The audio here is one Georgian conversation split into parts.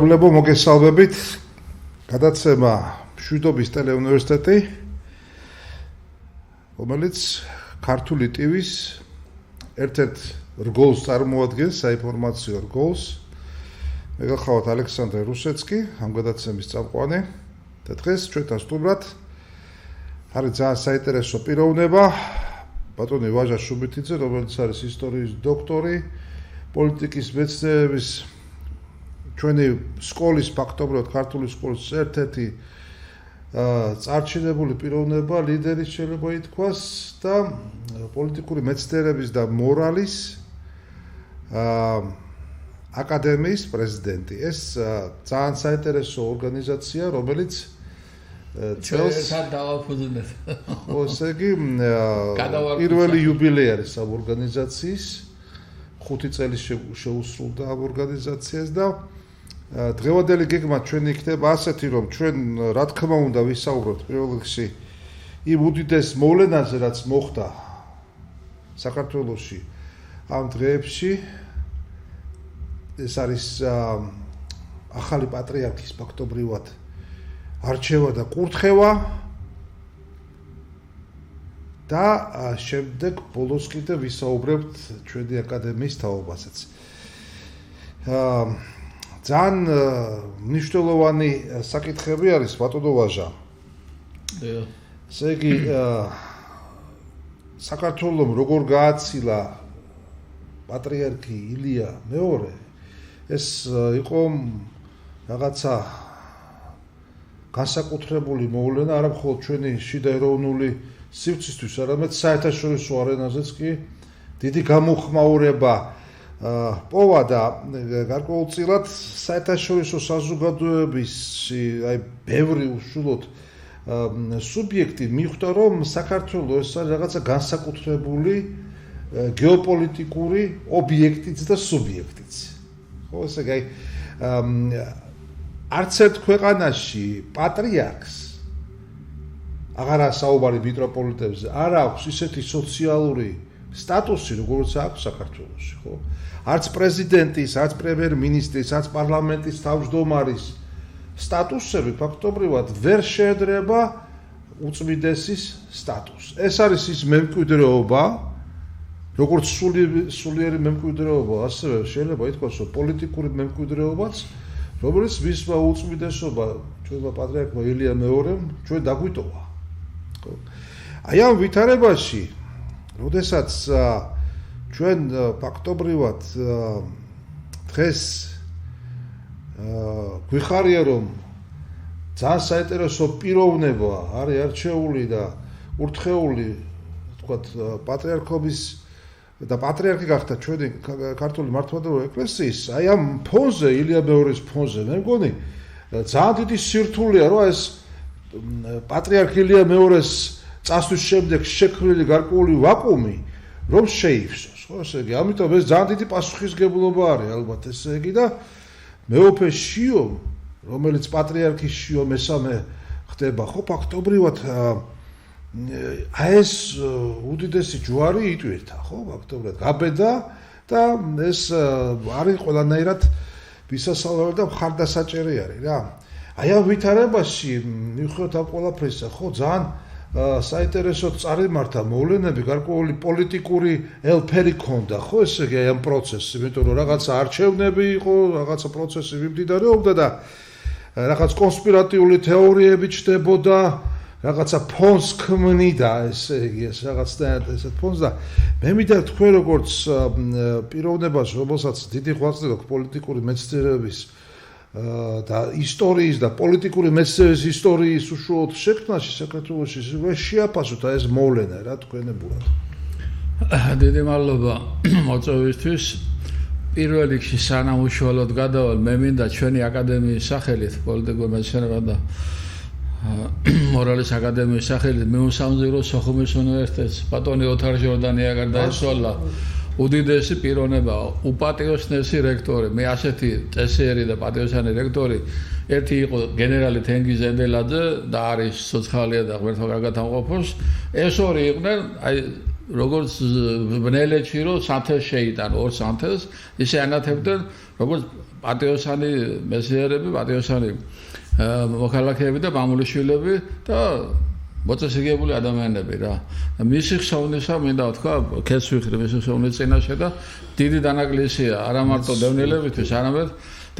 Ლებო მოგესალმებით. გადაცემა მშვიდობის ტელეუნივერსიტეტი, რომელიც ქართული ტივის ერთ-ერთ რგოლს წარმოადგენს, საინფორმაციო რგოლს. მე გახლავთ ალექსანდრე რუსეცკი, ამ გადაცემის წამყვანი. და დღეს ჩვენთან სტუმრად არის ძალიან საინტერესო პიროვნება, ბატონი ვაჟა შუბითიძე, რომელიც არის ისტორიის დოქტორი, პოლიტიკის მეცნიერების ჩვენი სკოლის ფაქტობრივად ქართული სკოლის ერთ-ერთი წარჩინებული პიროვნება, ლიდერი შეიძლება ითქვას და პოლიტიკური მეცნიერების და მორალის აკადემიის პრეზიდენტი. ეს ძალიან საინტერესო ორგანიზაცია, რომელიც წელს დავაფუძნეთ. ესე იგი, პირველი იუბილეი არის ამ ორგანიზაციის, 5 წელი შეუსრულდა ამ ორგანიზაციას და დღევანდელი გეგმა ჩვენი იქნება ასეთი, რომ ჩვენ რა თქმა უნდა ვისაუბროთ პირველ რიგში იმ უდიდეს მოვლენაზე, რაც მოხდა საქართველოში ამ დღეებში. ეს არის ახალი პატრიარქის ფაქტობრივად არჩევა და კურთხევა და შემდეგ ბოლოს კიდე ვისაუბრებთ ჩვენი აკადემიის თაობასაც. ძალიან მნიშვნელოვანი საკითხები არის ბატონო ვაჟა. ესე იგი, საქართველოს როგორ გააცილა პატრიარქი ილია მეორე, ეს იყო რაღაცა განსაკუთრებული მოვლენა, არა მხოლოდ ჩვენი შიდა ეროვნული სივრცისთვის, არამედ საერთაშორისო არენაზეც კი დიდი გამოხმაურება პოვა და გარკვეულწილად საერთაშორისო საზოგადოების აი ბევრი უშუალოდ სუბიექტი მიხვდა, რომ საქართველოს ეს არის რაღაცა განსაკუთრებული გეოპოლიტიკური ობიექტიც და სუბიექტიც. ხო, ესე იგი, არც ერთ ქვეყანაში პატრიარქს აღარა საუბარი მიტროპოლიტებზე, არ აქვს ისეთი სოციალური სტატუსი, როგორც აქვს საქართველოში, ხო? არც პრეზიდენტის, არც პრემიერ-მინისტრის, არც პარლამენტის თავმჯდომარის სტატუსები ფაქტობრივად ვერ შეედრება უწმიდესის სტატუსს. ეს არის ის მემკვიდრეობა, როგორც სულიერი მემკვიდრეობა, ასევე შეიძლება ითქვას, რომ პოლიტიკური მემკვიდრეობაც, რომელიც მისმა უწმიდესობა ჩვენმა პატრიარქმა ილია მეორემ ჩვენ დაგვიტოვა. აი ამ ვითარებაში, როდესაც ჩვენ ფაქტობრივად დღეს გვიხარია, რომ ძალიან საინტერესო პიროვნება არის არჩეული და ურთხეული, თქვათ, პატრიარქობის და პატრიარქი გახდა ჩვენი ქართული მართლმადიდებლური ეკლესიის, აი ამ ფონზე, ილია მეორის ფონზე, მე მგონი ძალიან დიდი სირთულეა, რომ ეს პატრიარქ ილია მეორის წასვლის შემდეგ შექმნილი გარკვეული ვაკუუმი რომ შეივსოს, ხო, ესე იგი, ამიტომ ეს ძალიან დიდი პასუხისგებლობა არის ალბათ, ესე იგი და მეუფე შიო, რომელიც პატრიარქის შიო მესამე ხდება, ხო, ფაქტობრივად ეს უდიდესი ჯვარი იტვირთა, ხო, ფაქტობრივად გაბედა და ეს არის ყველანაირად ვისასალმებელი და მხარდასაჭერი არის რა. აი ამ ვითარებაში მიუხედავად ამ ყველაფრისა, ხო, ძალიან საინტერესო წარიმართა მოვლენები, გარკვეული პოლიტიკური ელფერი ქონდა, ხო, ესე იგი, ამ პროცესს, იმიტომ რომ რაღაცა არჩევნები იყო, რაღაცა პროცესი მიმდინარეობდა და რაღაც კონსპირატიული თეორიები ჩნდებოდა, რაღაცა ფონს ქმნიდა, ესე იგი, ეს რაღაცნაირად ესეთ ფონს და მე მინდა თქვენ როგორც პიროვნებას, რომელსაც დიდი ღვაწლი აქვს პოლიტიკური მეცნიერების და ისტორიის და პოლიტიკური მეცნიერების ისტორიის უშუალოდ შექმნაში საქართველოში შეაფასოთ ეს მოვლენა რა თქვენებურად. დიდი მადლობა მოწვევისთვის. პირველ რიგში სანამ უშუალოდ გადავალ, მე მინდა ჩვენი აკადემიის სახელით, პოლიტიკური მეცნიერება და მორალის აკადემიის სახელით მეუსამზირო სოხუმის უნივერსიტეტს ბატონი ოთარ ჟორდანია გარდაეცვალა. უდიდესი პიროვნება, უპატიოსნესი რექტორი, მე ასეთი წესიერი და პატიოსანი რექტორი, ერთი იყო გენერალი თენგიზ ედელაძე და არის სოციალია და ღმერთმა კარგად ამყოფოს. ეს ორი იყვნენ, აი როგორც ბნელეთში რომ სანთელს შეიტან ორ სანთელს, ისე ანათებდნენ როგორც პატიოსანი მესიერები, პატიოსანი მოქალაქეები და მამულიშვილები და მოწესრიგებული ადამიანები რა. მისი ხსოვნისა მინდა ვთქვა, ქეთს ვიხრი მისი ხსოვნის წინაშე და დიდი დანაკლისია არა მარტო დევნილებისთვის, არამედ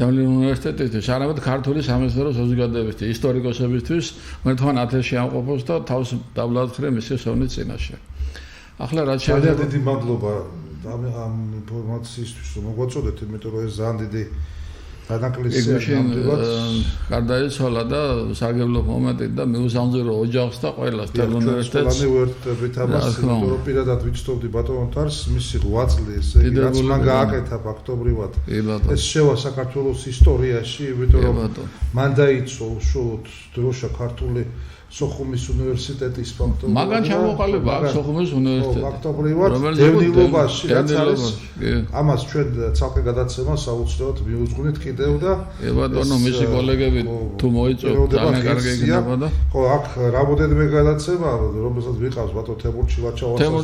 დევნილ უნივერსიტეტისთვის, არამედ ქართული სამეცნიერო საზოგადოებისთვის, ისტორიკოსებისთვის, ერთმან ათეში ამყოფოს და თავს დაბლავთხრე მისი ხსოვნის წინაშე. ახლა რაც ძალიან დიდი მადლობა ამ ინფორმაციისთვის, რომ მოგვაწოდეთ, იმიტომ რომ ეს ძალიან დიდი დანაკლისია ნამდვილად. გარდაიცვალა და სარგებლო მომენტი და მიუსამძერო ოჯახს და ყველას თელ უნივერსიტეტს. ყველანი ვერთდებით ამას, იმიტომ რომ პირადად ვიცნობდი ბატონ თარს, მისი 8 წელი, ესე იგი, რაც მან გააკეთა ფაქტობრივად. ეს შევა საქართველოს ისტორიაში, იმიტომ რომ მან დაიცვა უშუალოდ დროშა ქართული სოხუმის უნივერსიტეტის ფაქტობრივად. მაგან ჩამოყალიბა სოხუმის უნივერსიტეტი. ფაქტობრივად დევნილობაში რაც არის, ამას ჩვენ ცალკე გადაცემას აუცილებლად მიუძღვნით კიდევ და ბატონო მისი კოლეგები თუ მოიწვევთ ძალიან კარგი იქნება და ხო აქ რამოდენიმე გადაცემა რომელსაც ვიყავს ბატონ თემურ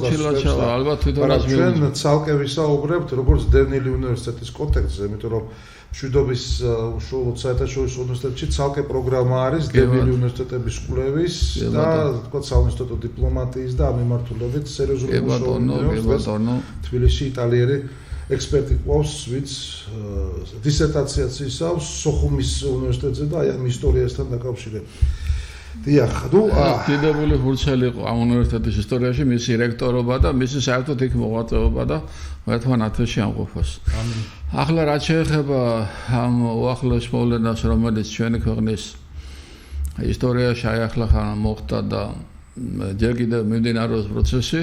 ჩილაჩავა ალბათ თვითონაც ჩვენ ცალკე ვისაუბრებთ როგორც დევნილი უნივერსიტეტის კონტექსტზე, იმიტომ რომ მშვიდობის უშუალოდ საერთაშორისო უნივერსიტეტში ცალკე პროგრამა არის დევნილი უნივერსიტეტების კვლევის და თქვა საუნივერსიტეტო დიპლომატიის და ამ მიმართულებით სერიოზული მუშაობა. თბილისში იტალიელი ექსპერტი ყავს, ვინც დისერტაციას ისავს სოხუმის უნივერსიტეტზე და აი ამ ისტორიასთან დაკავშირებით. დიახ, დიდებული ხურცელი იყო ამ უნივერსიტეტის ისტორიაში მისი რექტორობა და მისი საერთოდ იქ მოღვაწეობა და ერთმან ათეში ამყოფოს. ახლა რაც შეეხება ამ უახლოეს მოვლენას, რომელიც ჩვენი ქვეყნის ისტორიაში ახლა მოხდა და ჯერ კიდევ მიმდინარეობს პროცესი,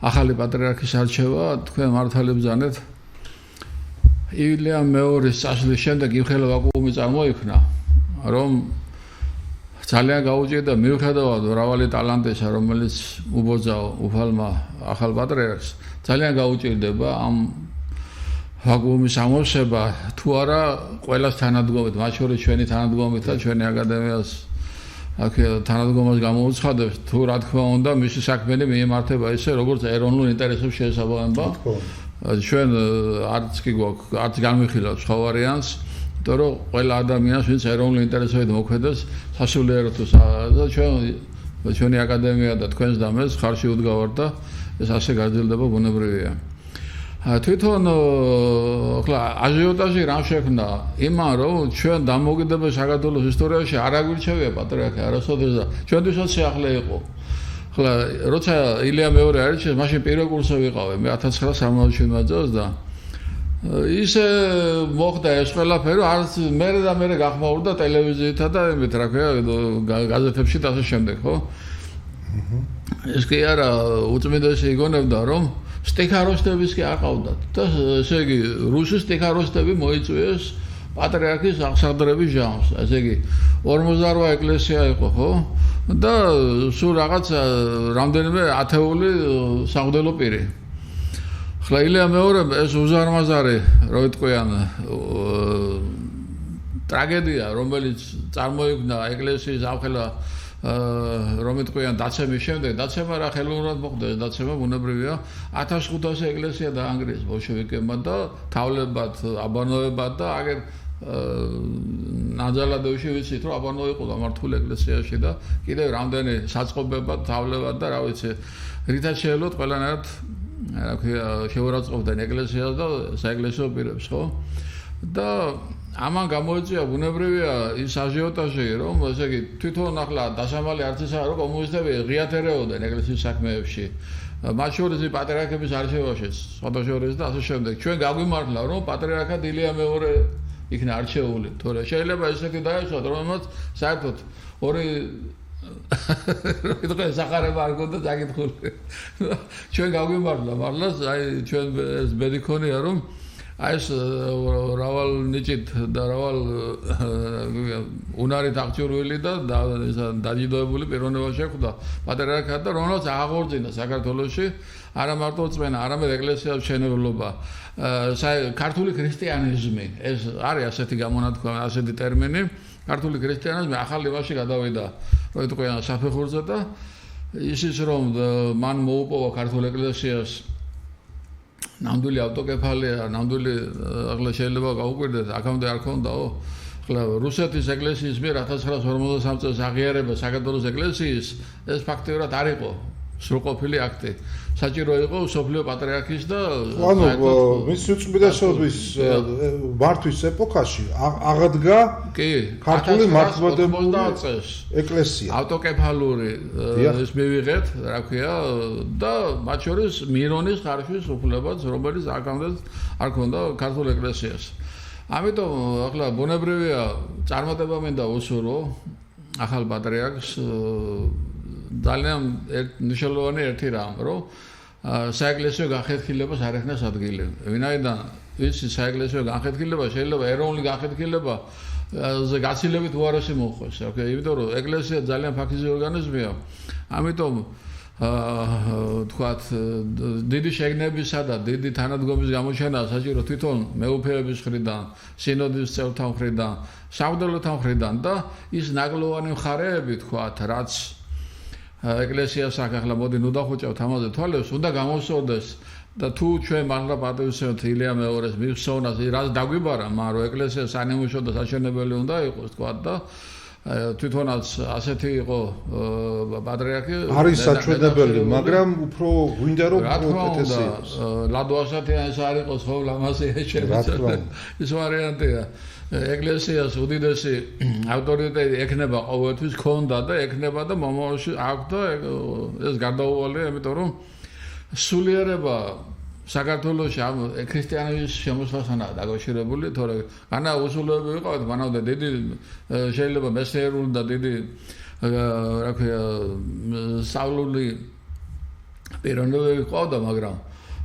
ახალი პატრიარქის არჩევა, თქვენ მართალი ბრძანეთ. ილიამ მეორის წასვლის შემდეგ იმხელა ვაკუუმი წარმოიქმნა, რომ ძალიან გაუჭირდა მიუხედავად მრავალი ტალანტისა, რომელიც უბოძაო უფალმა ახალ პატრიარქს, ძალიან გაუჭირდება ამ ვაკუუმის ამოვსება, თუ არა ყველას თანადგომით, მათ შორის ჩვენი თანადგომით და ჩვენი აკადემიას აქ თანადგომას გამოუცხადებს, თუ რა თქმა უნდა მისი საქმენი მიემართება ისე, როგორც ეროვნულ ინტერესებს შეესაბამება. ჩვენ არც კი გვაქვს, არც განვიხილავთ სხვა ვარიანტს. იმიტომ რომ ყველა ადამიანს ვინც ეროვნული ინტერესებით მოქმედებს სასულიერო თუ და ჩვენი აკადემია და თქვენს და მე ხარში უდგავართ და ეს ასე გაძლდება ბუნებრივია. თვითონ ახლა აჟიოტაჟი რამ შექმნა? იმან რომ ჩვენ დამოუკიდებელ საქართველოს ისტორიაში არ აგვირჩევია პატრიარქი არასოდეს და ჩვენთვისაც ახლა იყო. ახლა როცა ილია მეორე არჩევს, მაშინ პირველ კურსზე ვიყავე მე 1997 წელს და ისე მოხდა ეს ყველაფერი, არც მერე და მერე გახმაურდა ტელევიზიითა და იმით რა ქვია გაზეთებში და ასე შემდეგ, ხო? ეს კი არა უწმიდესი იგონებდა, რომ სტიქაროსტების კი აყავდათ და ესე იგი რუსის სტიქაროსტები მოიწვიეს პატრიარქის აღსაყდრების ჟამს, ესე იგი 48 ეკლესია იყო, ხო? და სულ რაღაც რამდენიმე ათეული საღვთო პირი. ახლა ილია მეორე ეს უზარმაზარი, რო ვიტყვიან, ტრაგედია, რომელიც წარმოიქმნა ეკლესიის ამხელა რომ ვიტყვიან დაცემის შემდეგ, დაცემა რა ხელოვნურად მოხდა, ეს დაცემა ბუნებრივია, 1500 ეკლესია დაანგრიეს ბოლშევიკებმა და თავლებად, აბანოებად და აგერ ნაძალადევში ვიცით, რომ აბანო იყო გამართული ეკლესიაში და კიდევ რამდენი საწყობებად, თავლებად და რა ვიცი, რითაც შეელოთ ყველანაირად რა ქვია შეურაცხყოფდნენ ეკლესიას და საეკლესიო პირებს, ხო? და ამან გამოიწვია ბუნებრივია ის აჟიოტაჟი, რომ ესე იგი თვითონ ახლა დასამალი არც ისაა, რომ კომუნისტები ღიად ერეოდნენ ეკლესიის საქმეებში. მათ შორის პატრიარქების არჩევაშიც, სხვადასხვა შორის და ასე შემდეგ. ჩვენ გაგვიმართლა, რომ პატრიარქად ილია მეორე იქნა არჩეული, თორე შეიძლება ესეთი დაეცვათ, რომელმაც საერთოდ ორი ეს ახარება არ გქონდა დაკითხული. ჩვენ გაგვიმართლა, მართლაც აი ჩვენ ეს ბედიქონია, რომ აი ეს რავალ ნიჭით და რავალ უნარით აღჭურვილი და დაჯილდოებული პიროვნება შეხვდა პატრიარქად და რომელსაც აღორძინა საქართველოში არა მარტო წმენა, არამედ ეკლესიას მშენებლობა, ქართული ქრისტიანიზმი, ეს არის ასეთი გამონათქვამი, ასეთი ტერმინი, ქართული ქრისტიანიზმი ახალ იმაში გადავიდა, რო იტყვიან საფეხურზე და ისიც რომ მან მოუპოვა ქართულ ეკლესიას ნამდვილი ავტოკეფალია, ნამდვილი ახლა შეიძლება გაუკვირდეთ, აქამდე არ ქონდაო. ახლა რუსეთის ეკლესიის მიერ 1953 წელს აღიარება საქართველოს ეკლესიის ეს ფაქტიურად არ იყო სრულყოფილი აქტი. საჭირო იყო სოფლიო პატრიარქის და მის უწმიდესობის მართვის ეპოქაში აღადგა ქართული მართლმადიდებელი ეკლესია. ავტოკეფალური ეს მივიღეთ, რა ქვია, და მათ შორის მირონის ხარშვის უფლებაც, რომელიც აქამდე არ ქონდა ქართულ ეკლესიას. ამიტომ ახლა ბუნებრივია წარმატება მინდა უსურო ახალ პატრიარქს ძალიან მნიშვნელოვანი ერთი რამ, რომ საეკლესიო განხეთქილებას არ ეხნას ადგილი. ვინაიდან ისი საეკლესიო განხეთქილება შეიძლება ეროვნული განხეთქილებაზე გაცილებით უარესი მოხდეს. იმიტომ რომ ეკლესია ძალიან ფაქიზი ორგანიზმია. ამიტომ თქვათ დიდი შეგნებისა და დიდი თანადგომის გამოჩენა საჭირო თვითონ მეუფეების მხრიდან, სინოდის წევრთა მხრიდან, სამღვდელოთა მხრიდან და ის ნაკლოვანი მხარეები თქვათ, რაც ეკლესიას აქ ახლა მოდი ნუ დახუჭავთ ამაზე თვალებს, უნდა გამოსწორდეს და თუ ჩვენ მართლა პატივისცემთ ილია მეორეს მიხსოვნას, რაც დაგვიბარა, მაგრამ ეკლესია სანიმუშო და საშენებელი უნდა იყოს თქვათ და თვითონაც ასეთი იყო პატრიარქი არის საჩვენებელი, მაგრამ უფრო გვინდა რომ უკეთესი იყოს. ლადო ასათიანის არ იყოს ხო ლამაზი შეგვიძლია. ის ვარიანტია. ეკლესიას უდიდესი ავტორიტეტი ექნება ყოველთვის ქონდა და ექნება და მომავალში აქვს და ეს გარდაუვალია, იმიტომ რომ სულიერება საქართველოში ამ ქრისტიანობის შემოსვლასთანაა დაკავშირებული, თორე ანა უსულოები ვიყავით, მანამდე დიდი შეიძლება მეცნიერული და დიდი რა ქვია სწავლული პიროვნებები ყავდა, მაგრამ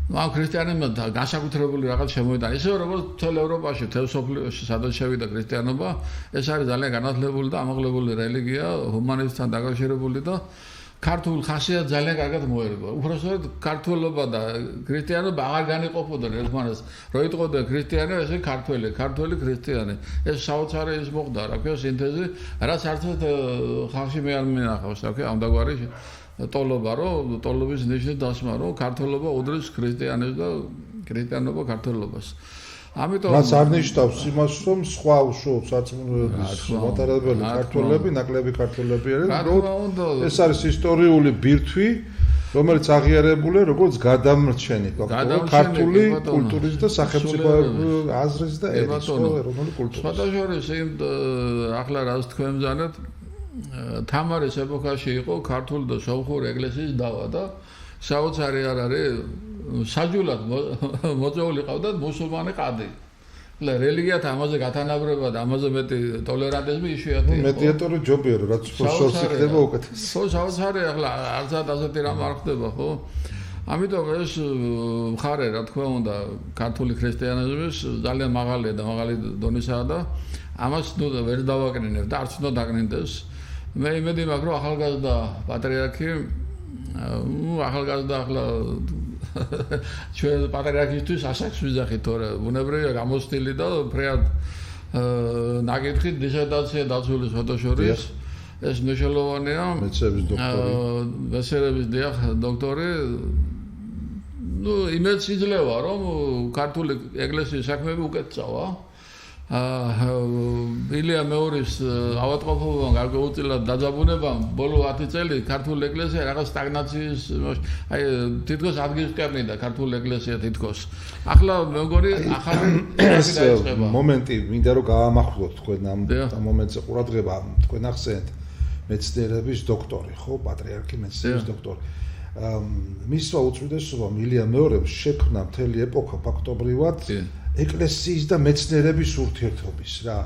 ამ ქრისტიანებმა განსაკუთრებული რაღაც შემოიტანა. ისე როგორც მთელ ევროპაში, მთელ სოფლიოში სადაც შევიდა ქრისტიანობა, ეს არის ძალიან განათლებული და ამაღლებული რელიგია, ჰუმანიზმთან დაკავშირებული და ქართულ ხასიათს ძალიან კარგად მოერგო. უბრალოდ ქართულობა და ქრისტიანობა აღარ განიყოფოდა ერთმანეთს. რო იტყოდა ქრისტიანი, ესე ქართველი ქრისტიანი. ეს საოცარი ის მოხდა, რა ქვია, სინთეზი, რაც არცერთ ხალხში მე არ მინახავს, რა ქვია, ამდაგვარი ტოლობა, რომ ტოლობის ნიშნის დასმა, რომ ქართულობა უდრის ქრისტიანებს და ქრისტიანობა ქართველობას. ამიტომ რაც არ ნიშნავს იმას, რომ სხვა უშუალოდ საწმუნოების მატარებელი ქართველები, ნაკლები ქართველები არიან, ეს არის ისტორიული ბირთვი, რომელიც აღიარებულია როგორც გადამრჩენი ქართული კულტურის და სახელმწიფო აზრის და ენის ეროვნული კულტურის. სხვადასხვა იმ ახლა რაც თქვენ ბრძანეთ, თამარის ეპოქაში იყო ქართული და სომხური ეკლესიის დავა და საოცარი არ არის საჯულად მოწეული ყავდათ მუსულმანი ყადი. ხლა რელიგიათ ამაზე გათანაბრება და ამაზე მეტი ტოლერანტიზმი იშვიათია. მედიატორი ჯობია რომ რაც შორს იქნება უკეთეს. ხო, საოცარი ახლა არცად ასეთი რამ არ ხდება, ხო? ამიტომ ეს მხარე, რა თქმა უნდა, ქართული ქრისტიანობის ძალიან მაღალია და მაღალი დონისაა და ამას ნუ ვერ დავაკნინებ და არც უნდა დაკნინდეს. მე იმედი მაქვს, რომ ახალგაზრდა პატრიარქი ახალგაზრდა ახლა ჩვენ პატრიარქისთვის ასაკს ვიზახით, თორე ბუნებრივია გამოცდილი და ფრეად ნაკითხი დისერტაცია დაცული ფოტოშორის ეს მნიშვნელოვანია. მეცნიერების დოქტორი ნუ იმედს იძლევა, რომ ქართული ეკლესიის საქმეები უკეთ წავა. ილია მეორის ავადმყოფობამ გარკვეულწილად დაძაბუნებამ ბოლო 10 წელი ქართული ეკლესია რაღაც სტაგნაციის აი თითქოს ადგილს კერნიდა ქართული ეკლესია თითქოს. ახლა მე მგონი ახალი დაიწყება. მომენტი მინდა რომ გაამახვილოთ თქვენ ამ მომენტზე ყურადღება, თქვენ ახსენეთ მეცნიერების დოქტორი, ხო, პატრიარქი მეცნიერების დოქტორი. მისვა უწმიდესობამ ილია მეორემ შექმნა მთელი ეპოქა ფაქტობრივად ეკლესიის და მეცნიერების ურთიერთობის რა.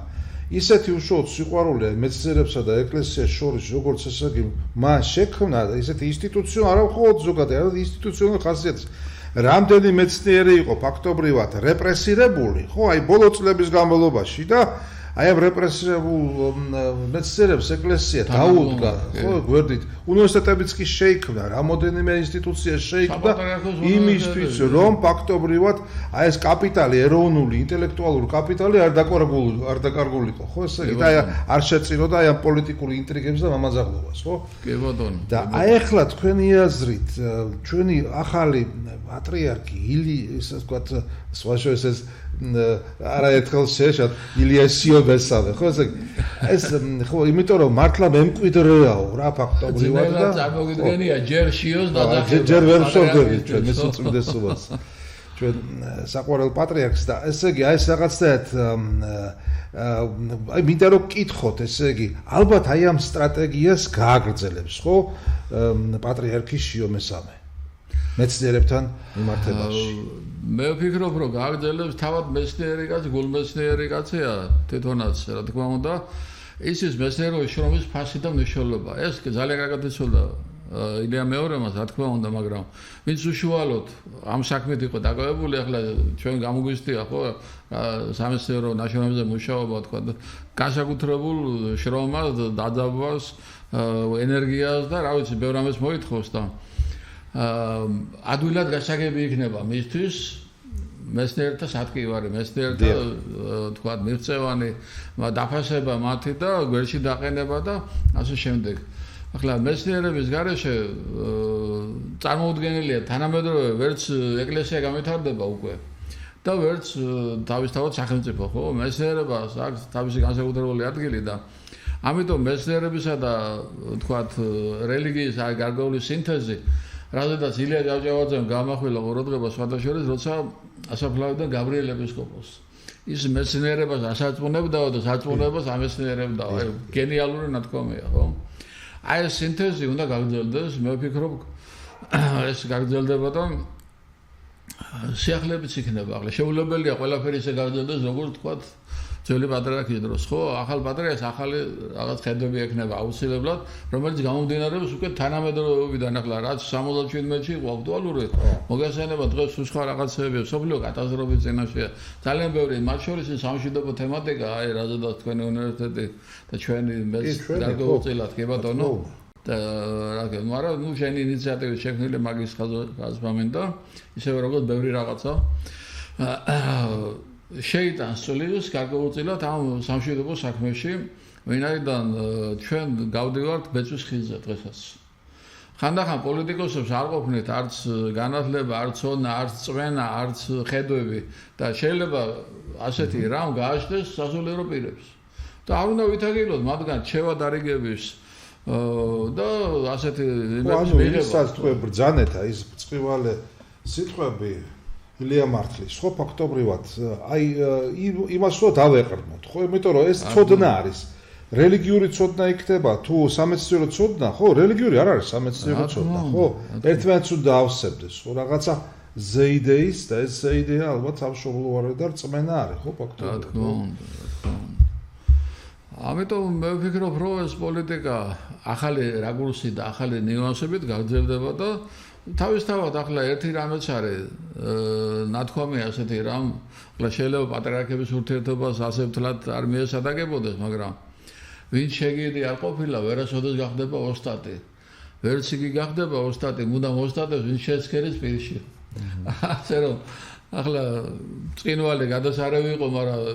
ისეთი უშუალოდ სიყვარული მეცნიერებსა და ეკლესიას შორის როგორც ესე იგი მან შექმნა ისეთი ინსტიტუცია არა მხოლოდ ზოგადად, არამედ ინსტიტუციონალური ხასიათის. რამდენი მეცნიერი იყო ფაქტობრივად რეპრესირებული, ხო, აი ბოლო წლების განმავლობაში და აი ამ რეპრესირებულ მეცნიერებს ეკლესია დაუდგა, ხო, გვერდით. უნივერსიტეტებიც კი შეიქმნა, რამოდენიმე ინსტიტუცია შეიქმნა იმისთვის, რომ ფაქტობრივად აი ეს კაპიტალი, ეროვნული, ინტელექტუალური კაპიტალი არ დაკარგულიყო, ხო, ესე იგი, და არ შეწიროდა აი ამ პოლიტიკური ინტრიგებს და მამაზაღლობას, ხო? კი ბატონო. და აი ახლა თქვენი აზრით, ჩვენი ახალი პატრიარქი ისე ვთქვათ, სხვაშორის ეს არაერთხელ შეეშად ილია სიობესავე, ხო ესე ეს ხო იმიტომ რომ მართლა მემკვიდრეაო რა ფაქტობრივად და წარმოგიდგენია ჯერ შიოს დაძახება ჯერ ვერ ვსწორდებით ჩვენ ეს უწმიდესობას ჩვენ საყვარელ პატრიარქს და ესე იგი აი ეს რაღაცნაირად აი მინდა რომ გკითხოთ ესე იგი ალბათ აი ამ სტრატეგიას გააგრძელებს ხო პატრიარქი შიო მესამე მეცნიერებთან მიმართებაში მე ვფიქრობ რომ გააგრძელებს თავად მეცნიერი კაცი გულმეცნიერი კაცია თვითონაც რა თქმა უნდა ის მეცნიერობის შრომის ფასი და მნიშვნელობა ეს ძალიან კარგად იცოდა ილია მეორემაც რა თქმა უნდა მაგრამ ვინც უშუალოდ ამ საქმით იყო დაკავებული ახლა ჩვენ გამოგვიზრდია ხო სამეცნიერო ნაშრომებზე მუშაობა თქვა განსაკუთრებულ შრომას დაძაბვას ენერგიას და რა ვიცი ბევრ რამეს მოითხოვს და ადვილად გასაგები იქნება მისთვის მეცნიერთა სათქივარი მეცნიერთა თქვა მიღწევანი დაფასება მათი და გვერდში დაყენება და ასე შემდეგ ახლა მეცნიერების გარეშე წარმოუდგენელია თანამედროვე ვერც ეკლესია გამეთარდება უკვე და ვერც თავისთავად სახელმწიფო ხო მეცნიერებას აქვს თავისი განსაკუთრებული ადგილი და ამიტომ მეცნიერებისა და თქვა რელიგიის აი გარკვეული სინთეზი რადგანაც ილია ჯავჯავაძემ გამახვილა ყურადღება სხვადასხვა როცა ასაფლავდა გაბრიელ ეპისკოპოსს ის მეცნიერებას ასაწმუნებდაო და საწმუნებას ამეცნიერებდაო აი გენიალური ნათქვამია ხო აი ეს სინთეზი უნდა გაგრძელდეს მე ვფიქრობ ეს გაგრძელდება და სიახლეებიც იქნება ახლა შეუძლებელია ყველაფერი ისე გაგრძელდეს როგორც თქვა ძველი პატრიარქის დროს ხო ახალ პატრიარქს ახალი რაღაც ხედვები ექნება აუცილებლად რომელიც გამომდინარეობს უკვე თანამედროვეობიდან ახლა რაც 77-ში იყო აქტუალური მოგესალმება დღეს სხვა რაღაცეები სოფლიო კატასტროფის წინაშეა ძალიან ბევრი მათ შორის სამშვიდობო თემატიკა აი რაზედაც თქვენი უნივერსიტეტი და ჩვენი გარკვეულწილად კი ბატონო და რა მაგრამ ნუ შენი ინიციატივით შექმნილი მაგის ხაზმა მინდა ისევე როგორც ბევრი რაღაცა შეიტანს წვლილს გარკვეულწილად ამ სამშვიდობო საქმეში ვინაიდან ჩვენ გავდივართ ბეწვის ხიზზე დღესაც ხანდახან პოლიტიკოსებს არ ყოფნით არც განათლება არც ოდნა არც წვენა არც ხედვები და შეიძლება ასეთი რამ გააჩნდეს სასულიერო პირებს და არ უნდა ვითაგილოთ მათგან ჩევა დარიგების და ასეთი იმების მიღება თქვენ ბრძანეთა ის წყივალე სიტყვები ილია მართლის ხო ფაქტობრივად აი იმას რო დავეყრდნოთ ხო იმიტომ რომ ეს ცოდნა არის რელიგიური ცოდნა იქნება თუ სამეცნიერო ცოდნა ხო რელიგიური არ არის სამეცნიერო ცოდნა ხო ერთმანეთს უნდა ავსებდეს ხო რაღაცა ზეიდეის და ეს ზეიდეა ალბათ სამშობლოვანი და რწმენა არის ხო ფაქტობრივად რა თქმა უნდა ამიტომ მე ვფიქრობ რომ ეს პოლიტიკა ახალი რაკურსი და ახალი ნიუანსებით გაგრძელდება და თავისთავად ახლა ერთი რამეც არის ნათქვამი ასეთი რამ ახლა შეიძლება პატრიარქების ურთიერთობას ასე ვთლად არ მიესადაგებოდეს მაგრამ ვინც შეგიდი არ ყოფილა ვერასოდეს გახდება ოსტატი ვერც იგი გახდება ოსტატი მუდამ ოსტატებს ვინც შეცქერის პირში ასე რომ ახლა წინვალი გადასარევი იყო მაგრამ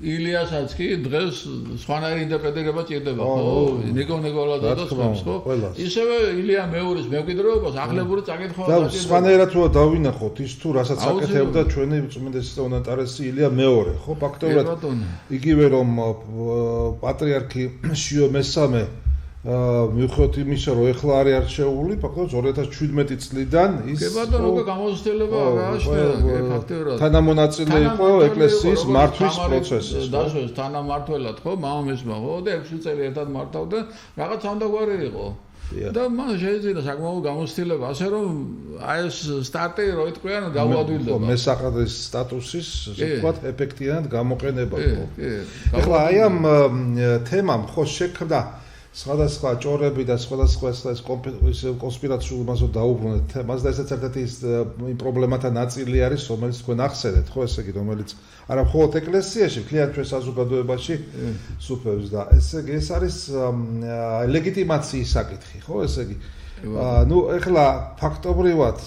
ილიასაც კი დღეს სხვანაირი ინტერპრეტირება ჭირდება ხო ნიკო ნიკოლაძე და სხვას ხო ისევე ილია მეურის მემკვიდრეობას ახლებური წაკითხვა და სხვანაირად თუ დავინახოთ ის თუ რასაც აკეთებდა ჩვენი წმინდესი და უნეტარესი ილია მეორე ხო ფაქტობრივად იგივე რომ პატრიარქი შიო მესამე მიუხედავად იმისა რომ ეხლა არის არჩეული ფაქტობრივად 2017 წლიდან ის კი ბატონო უკვე გამოცდილება გააჩნია ფაქტობრივად თანამონაწილე იყო ეკლესიის მართვის პროცესში დასვეს თანამმართველად ხო მამამისმა ხო და 6 წელი ერთად მართავდა რაღაც ამდაგვარი იყო და მან შეიძლება საკმაოდ გამოცდილება ასე რომ აი ეს სტარტი რო იტყვიან გაუადვილდება მესაყდრის სტატუსის ასე ვთქვათ ეფექტიანად გამოყენება ხო ეხლა აი ამ თემამ ხო შექმნა სხვადასხვა ჭორები და სხვადასხვა ეს კონსპირაციულ მასო დაუბრუნეთ თემას და ესეც ერთ-ერთი იმ პრობლემათა ნაწილი არის, რომელიც თქვენ ახსენეთ, ხო, ესე იგი, რომელიც არა მხოლოდ ეკლესიაში, მთლიან ჩვენ საზოგადოებაში სუფევს და ესე იგი, ეს არის ლეგიტიმაციის საკითხი, ხო, ესე იგი. ნუ ეხლა ფაქტობრივად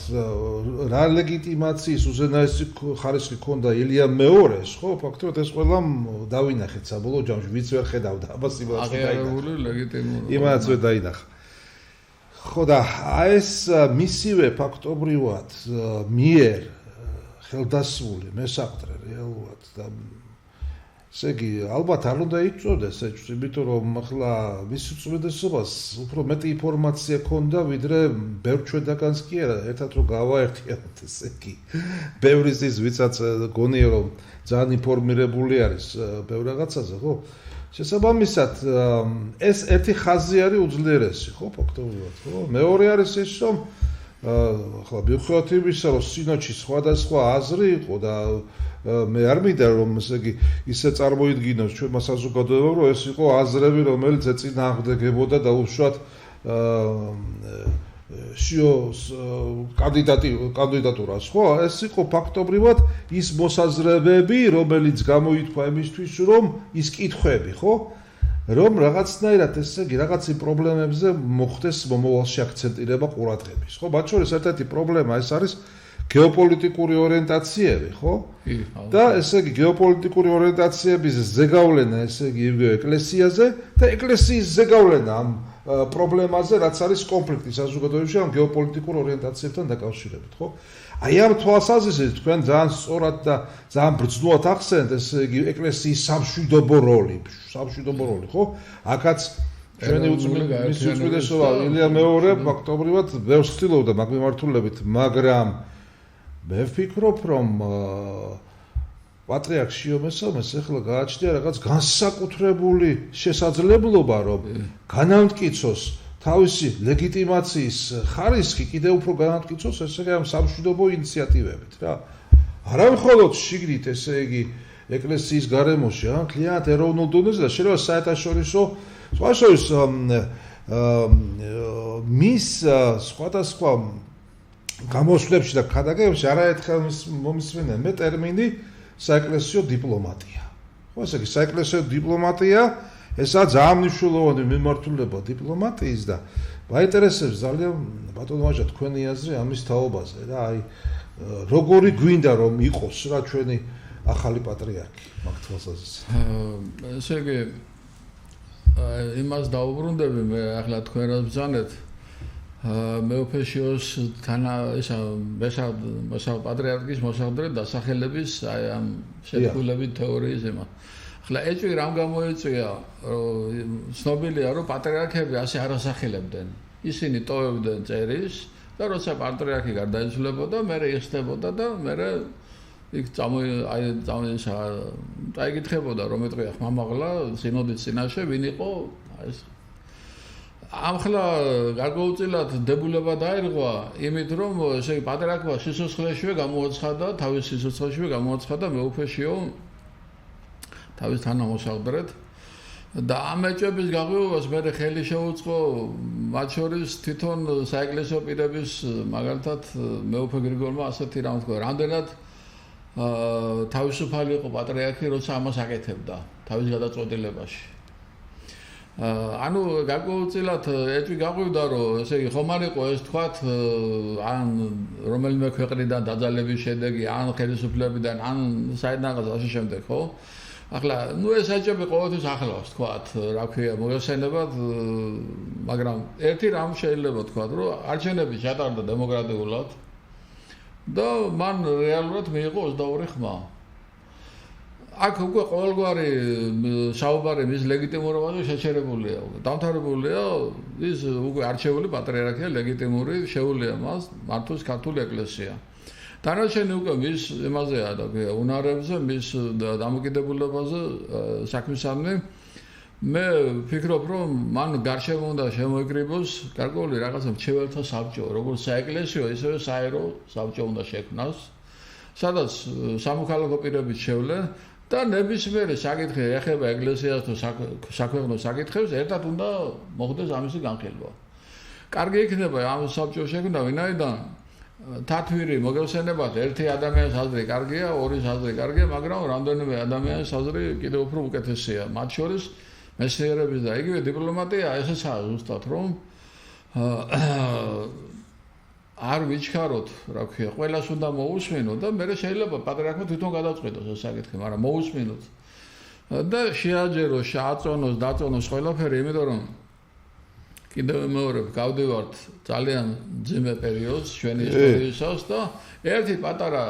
რა ლეგიტიმაციის უზენაესი ხარისხი ქონდა ილია მეორეს, ხო, ფაქტობრივად ეს ყველა დავინახეთ საბოლოო ჯამში, ვიც ვერ ხედავდა ამას აღიარებული ლეგიტიმური. იმაც ვერ დაინახა. ხო და ეს მისივე ფაქტობრივად მიერ ხელდასმული მესაკუთრე რეალურად და ესე იგი, ალბათ არ უნდა იწოდეს ეჭვს, იმიტომ რომ ახლა მის უწმიდესობას უფრო მეტი ინფორმაცია ქონდა, ვიდრე ბევრ ჩვენთაგანს კი არა, ერთად რომ გავაერთიანოთ, ესე იგი, ბევრი ის ვიცაც გონია რომ ძალიან ინფორმირებული არის ბევრ რაღაცაზე, ხო? შესაბამისად, ეს ერთი ხაზი არის უძლიერესი, ხო, ფაქტობრივად, ხო? მეორე არის ეს, რომ ახლა მიუხედავად იმისა, რომ სინოდში სხვადასხვა აზრი იყო და მე არ მინდა რომ ესე იგი ისე წარმოიდგინოს ჩვენმა საზოგადოებამ რომ ეს იყო აზრები რომელიც ეწინააღმდეგებოდა და უშუალოდ შიოს კანდიდატურას ხო ეს იყო ფაქტობრივად ის მოსაზრებები რომელიც გამოითქვა იმისთვის რომ ის კითხვები ხო რომ რაღაცნაირად ესე იგი რაღაცი პრობლემებზე მოხდეს მომავალში აქცენტირება ყურადღების ხო მათ შორის ერთ-ერთი პრობლემა ეს არის გეოპოლიტიკური ორიენტაციები, ხო? და ესე იგი გეოპოლიტიკური ორიენტაციების ზეგავლენა, ესე იგი იგივე ეკლესიაზე და ეკლესიის ზეგავლენა ამ პრობლემაზე, რაც არის კონფლიქტი საზოგადოებაში ამ გეოპოლიტიკურ ორიენტაციებთან დაკავშირებით, ხო? აი ამ თვალსაზრისით თქვენ ძალიან სწორად და ძალიან ბრძნულად ახსენეთ, ესე იგი ეკლესიის სამშვიდობო როლი, ხო? აქაც ჩვენი უწმიდესობა ილია მეორე ფაქტობრივად ბევრს ცდილობდა მაგ მიმართულებით, მაგრამ მე ვფიქრობ, რომ პატრიარქ შიომესომეს ახლა გააჩნია რაღაც განსაკუთრებული შესაძლებლობა, რომ განამტკიცოს თავისი ლეგიტიმაციის ხარისხი, კიდევ უფრო განამტკიცოს ესე იგი ამ სამშვიდობო ინიციატივებით, რა. არა მხოლოდ შიგნით, ესე იგი, ეკლესიის გარემოში, მთლიანად ეროვნულ დონეზე და შეიძლება საერთაშორისო მის სხვადასხვა გამოსვლებში და ქადაგებებში არაერთხელ მომისმენა მე ტერმინი საეკლესიო დიპლომატია. ხო, ესე იგი, საეკლესიო დიპლომატია ესაა ძალიან მნიშვნელოვანი მიმართულება დიპლომატიის და მაინტერესებს ძალიან ბატონო ვაჟა თქვენი აზრი ამის თაობაზე რა, აი როგორი გვინდა რომ იყოს რა ჩვენი ახალი პატრიარქი მაგ თვალსაზრისით. ესე იგი იმას დაუბრუნდები მე ახლა თქვენ რა ბრძანეთ მეოფეშიოს თანა ისა მესა პატრიარქის მოსახდრე დასახელების აი ამ შეთქმულებით თეორიის ема. ახლა ეჭვი რამ გამოიწვია ცნობილია რომ პატრიარქები ასე არ ასახელებდნენ. ისინი ტოვებდნენ წერის და როცა პატრიარქი გარდაიცვლებოდა, მერე იხსნებოდა და მერე იქ წაიკითხებოდა რომ ეტყვია ხმამაღლა სინოდის წინაშე ვინ იყო ეს ამხლა გარკვეულწილად დებულება დაირღვა იმით რომ ესე იგი პატრიარქმა სიცოცხლეშივე გამოაცხადა თავის სიცოცხლეშივე გამოაცხადა მეუფეშიო თავის თანამოსახდრედ და ამ ეჭვების გაღვივებას მე ხელი შეუწყო მათ შორის თვითონ საეკლესიო პირების მაგალითად მეუფე გრიგორმა ასეთი რამ თქვა რამდენად თავისუფალი იყო პატრიარქი როცა ამას აკეთებდა თავის გადაწყვეტილებაში ანუ გარკვეულწილად ეჭვი გაღვივდა რომ ესე იგი ხომ არ იყო ეს თქვათ ან რომელიმე ქვეყნიდან დაძალების შედეგი ან ხელისუფლებიდან ან საერთოდ ასე შემდეგ ხო ახლა ნუ ეს ეჭვი ყოველთვის ახლავს თქვათ რა ქვია მოგეხსენებათ მაგრამ ერთი რამ შეიძლება თქვათ რომ არჩევნები ჩატარდა დემოკრატიულად და მან რეალურად მიიღო 22 ხმა აქ უკვე ყოველგვარი საუბარი მის ლეგიტიმურობაზე შეჩერებულია დამთავრებულია ის უკვე არჩეული პატრიარქია ლეგიტიმური შეუძლია მას მართოს ქართული ეკლესია დანარჩენი უკვე მის იმაზეა და უნარებზე მის დამოკიდებულებაზე საქმისამნი მე ვფიქრობ რომ მან გარშემო უნდა შემოიკრიბოს გარკვეული რაღაცა მრჩეველთა საბჭო როგორც საეკლესიო ისევე საერო საბჭო უნდა შექმნას სადაც სამოქალაქო პირები შევლენ და ნებისმიერი საკითხი ეხება ეკლესიას თუ საქვეყნო საკითხებს, ერთად უნდა მოხდეს ამისი განხილვა. კარგი იქნება ამ საბჭოს შექმნა, ვინაიდან თათვირი მოგევსენებათ ერთი ადამიანის აზრი კარგია, ორი აზრი კარგია, მაგრამ რამდენიმე ადამიანის აზრი კიდევ უფრო უკეთესია. მათ შორის მეცნიერების და იგივე დიპლომატია ესეა ზუსტად რომ არ ვიჩქაროთ, რა ქვია, ყველას უნდა მოусმინოთ და მე შეიძლება პატრიარქმა თვითონ გადაწყვეტოს ეს საკითხი, მაგრამ მოусმინოთ. და შეაჯეროს, შეაწონოს, დაწონოს ყველაფერი, იმიტომ რომ კიდევ მეორე გავდივართ ძალიან ძიმე პერიოდს ჩვენი ისტორიისას და ერთი პატარა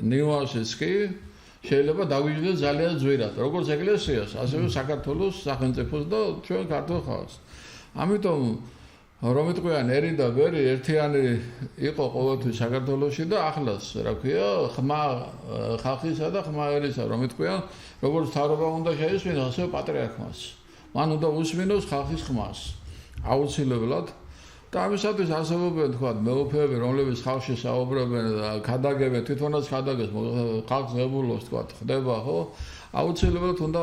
ნიუანსიც კი შეიძლება დაგვიჯდეს ძალიან ძვირად, როგორც ეკლესიას, ასევე საქართველოს სახელმწიფოს და ჩვენ ქართულ ხალხს. ამიტომ რომ იტყვიან ერი და ვერი ერთიანი იყო ყოველთვის საქართველოში და ახლაც, რა ქვია, ხმა ხალხისა და ხმა ერისა, რომ იტყვიან, როგორც თავრობა უნდა შეისმინოს, ასევე პატრიარქმას. მან უნდა უსმინოს ხალხის ხმას. აუცილებლად და ამისათვის არსებობენ თქვა მეუფეები, რომლებიც ხალხში საუბრობენ და ქადაგებენ, თვითონაც ქადაგებს ხალხს ღებულობს თქვა, ხდება, ხო? აუცილებლად უნდა